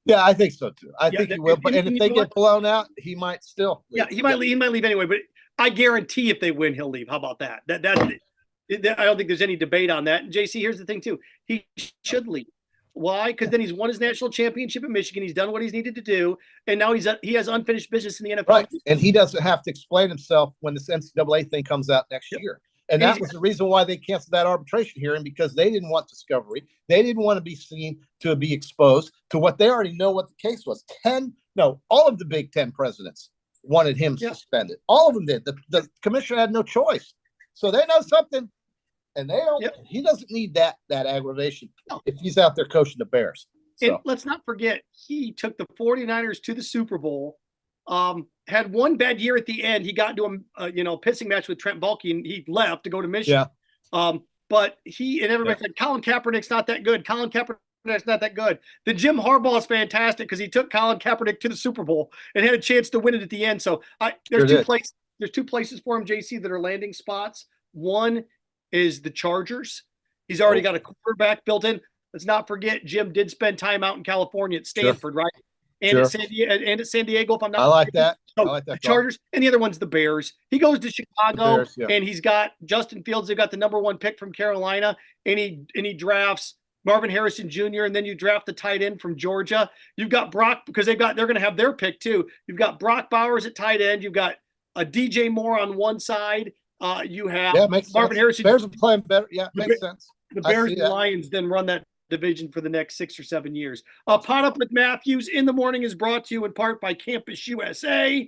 Yeah, I think so too. I think he will. But if they get blown out, he might still leave. Yeah, he might leave. He might leave anyway. But I guarantee if they win, he'll leave. How about that? I don't think there's any debate on that. And JC, here's the thing too. He should leave. Why? Because then he's won his national championship at Michigan. He's done what he's needed to do, and now he has unfinished business in the NFL. Right, and he doesn't have to explain himself when this NCAA thing comes out next year. And that was the reason why they canceled that arbitration hearing, because they didn't want discovery. They didn't want to be seen to be exposed to what they already know what the case was. All of the Big Ten presidents wanted him suspended. All of them did. The commissioner had no choice. So they know something, and they don't. He doesn't need that aggravation if he's out there coaching the Bears. So. And let's not forget, he took the 49ers to the Super Bowl. Had one bad year at the end. He got into a pissing match with Trent Baalke, and he left to go to Michigan. Yeah. But everybody said Colin Kaepernick's not that good. Colin Kaepernick's not that good. The Jim Harbaugh is fantastic because he took Colin Kaepernick to the Super Bowl and had a chance to win it at the end. So there's two places for him, JC, that are landing spots. One is the Chargers. He's already got a quarterback built in. Let's not forget, Jim did spend time out in California at Stanford, right? And at San Diego, if I'm not I like that. So I like that. The Chargers, and the other one's the Bears. He goes to Chicago, and he's got Justin Fields. They've got the #1 pick from Carolina, and he drafts Marvin Harrison Jr., and then you draft the tight end from Georgia. You've got Brock, because they're going to have their pick too. You've got Brock Bowers at tight end. You've got a DJ Moore on one side. You have Marvin Harrison. Bears are playing better. Yeah, makes sense. The Bears and Lions then run that division for the next 6 or 7 years. PodUp with Matthews in the morning is brought to you in part by Campus USA.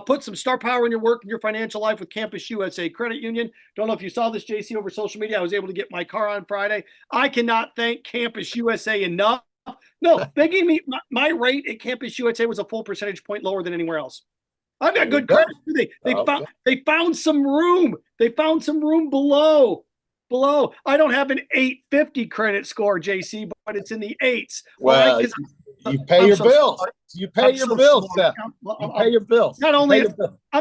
Put some star power in your work and your financial life with Campus USA Credit Union. Don't know if you saw this, JC, over social media. I was able to get my car on Friday. I cannot thank Campus USA enough. No, they gave me my rate at Campus USA was a full percentage point lower than anywhere else. I've got good credit. They found some room. They found some room below. I don't have an 850 credit score, JC, but it's in the 8s. Well, you pay your bills. You pay your bills, Seth. You pay your bills. I'm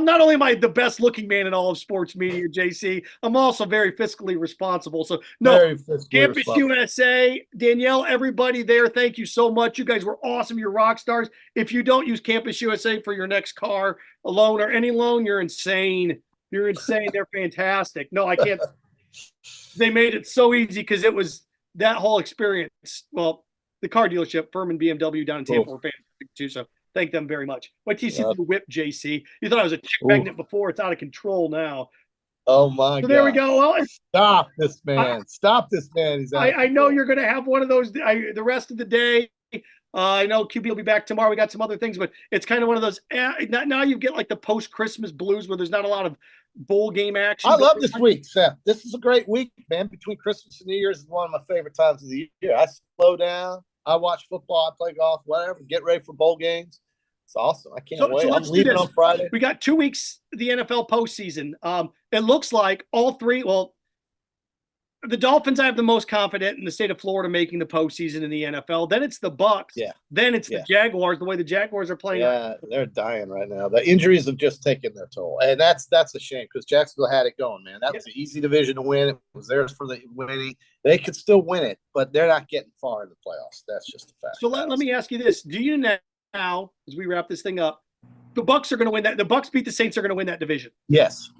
not only the best looking man in all of sports media, JC, I'm also very fiscally responsible. So Campus USA, Danielle, everybody there, thank you so much. You guys were awesome. You're rock stars. If you don't use Campus USA for your next car, a loan, or any loan, you're insane. You're insane. They're fantastic. No, I can't. They made it so easy because it was that whole experience. Well, the car dealership, Furman BMW down in Tampa, were fantastic too. So thank them very much. What do you see through whip, JC? You thought I was a chick magnet before. It's out of control now. Oh my God! There we go. Well, stop this man! Stop this man! I know you're going to have one of those the rest of the day. I know QB will be back tomorrow. We got some other things, but it's kind of one of those. Now you get like the post-Christmas blues where there's not a lot of bowl game action. I love this week, Seth. This is a great week, man. Between Christmas and New Year's is one of my favorite times of the year. I slow down. I watch football. I play golf. Whatever. Get ready for bowl games. It's awesome. I can't wait. I'm leaving on Friday. We got 2 weeks the NFL postseason. It looks like all three. Well, The Dolphins, I have the most confident in the state of Florida making the postseason in the NFL. Then it's the Bucs. Yeah. Then it's the Jaguars, the way the Jaguars are playing. Yeah, they're dying right now. The injuries have just taken their toll. And that's a shame because Jacksonville had it going, man. That was an easy division to win. It was theirs for the winning. They could still win it, but they're not getting far in the playoffs. That's just a fact. So let me ask you this. Do you now, as we wrap this thing up, the Bucs are going to win that? The Bucs beat the Saints, are going to win that division. Yes.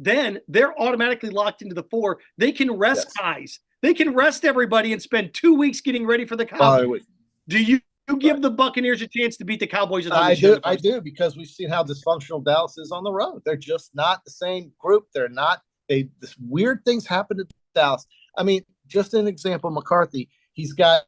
Then they're automatically locked into the 4. They can rest guys. They can rest everybody and spend 2 weeks getting ready for the Cowboys. Do you give the Buccaneers a chance to beat the Cowboys? I do, because we've seen how dysfunctional Dallas is on the road. They're just not the same group. They're not. This weird things happen to Dallas. I mean, just an example, McCarthy. He's got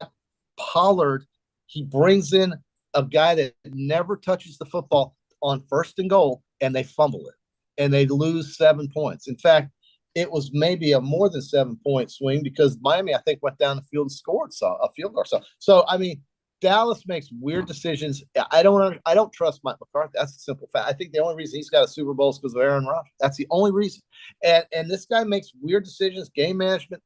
Pollard. He brings in a guy that never touches the football on 1st and goal, and they fumble it. And they lose 7 points. In fact, it was maybe a more than 7-point swing because Miami, I think, went down the field and scored a field goal. So I mean, Dallas makes weird decisions. I don't trust Mike McCarthy. That's a simple fact. I think the only reason he's got a Super Bowl is because of Aaron Rodgers. That's the only reason. And this guy makes weird decisions, game management,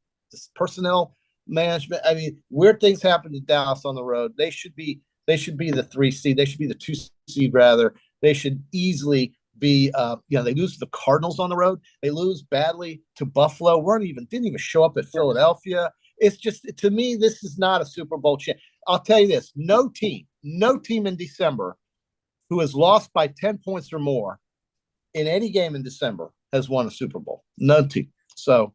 personnel management. I mean, weird things happen to Dallas on the road. They should be the 3 seed. They should be the 2 seed rather. They should easily be they lose to the Cardinals on the road. They lose badly to Buffalo. Didn't even show up at Philadelphia. It's just, to me, this is not a Super Bowl chance. I'll tell you this: no team in December who has lost by 10 points or more in any game in December has won a Super Bowl. No team. So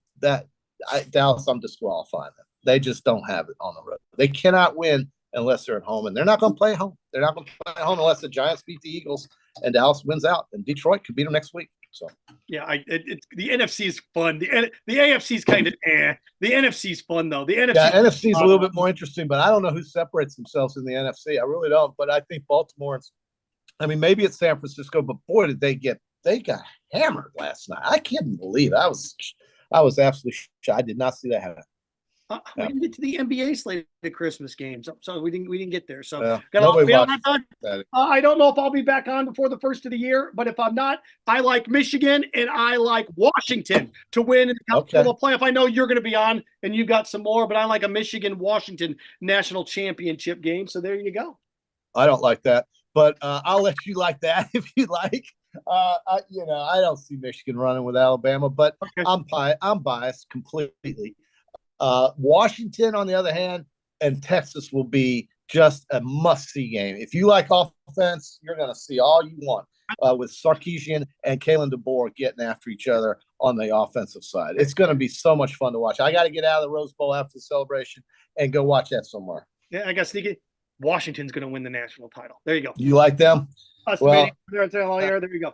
Dallas, I'm disqualifying them. They just don't have it on the road. They cannot win unless they're at home, and they're not going to play at home. They're not going to play at home unless the Giants beat the Eagles and Dallas wins out, and Detroit could beat them next week. So yeah, the NFC is fun. The AFC is kind of The NFC is fun though. The NFC is a little bit more interesting, but I don't know who separates themselves in the NFC. I really don't. But I think Baltimore. I mean, maybe it's San Francisco, but boy, did they got hammered last night. I can't believe it. I was absolutely shocked. I did not see that happen. We didn't get to the NBA slate of Christmas games, so we didn't get there. So I don't know if I'll be back on before the first of the year, but if I'm not, I like Michigan and I like Washington to win in the college football playoff. I know you're going to be on and you got some more, but I like a Michigan-Washington national championship game. So there you go. I don't like that, but I'll let you like that if you like. I don't see Michigan running with Alabama, but I'm biased completely. Washington, on the other hand, and Texas will be just a must-see game. If you like offense, you're going to see all you want with Sarkisian and Kalen DeBoer getting after each other on the offensive side. It's going to be so much fun to watch. I got to get out of the Rose Bowl after the celebration and go watch that somewhere. Yeah, I got to sneak it. Washington's going to win the national title. There you go. You like them? There you go.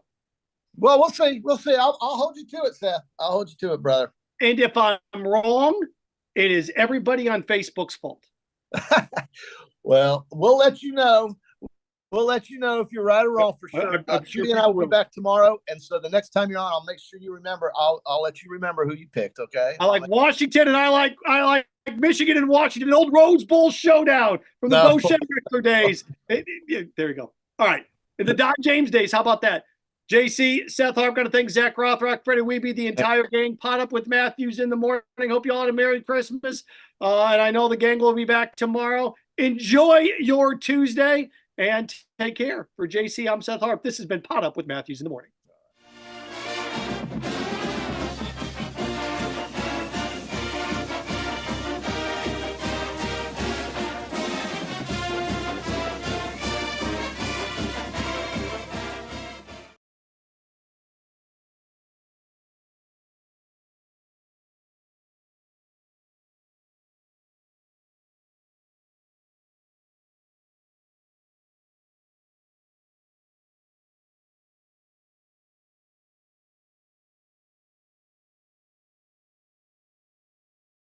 Well, we'll see. I'll hold you to it, Seth. I'll hold you to it, brother. And if I'm wrong, it is everybody on Facebook's fault. Well, we'll let you know. We'll let you know if you're right or wrong for sure. Judy and I will be back tomorrow, and so the next time you're on, I'll make sure you remember. I'll let you remember who you picked. Okay. I like Washington, and I like Michigan and Washington. An old Rose Bowl showdown from the Bo Schembechler days. There you go. All right, in the Don James days. How about that? JC, Seth Harp, got to thank Zach Rothrock, Freddie Weeby, the entire gang. PodUp with Matthews in the morning. Hope you all had a Merry Christmas. And I know the gang will be back tomorrow. Enjoy your Tuesday and take care. For JC, I'm Seth Harp. This has been PodUp with Matthews in the morning.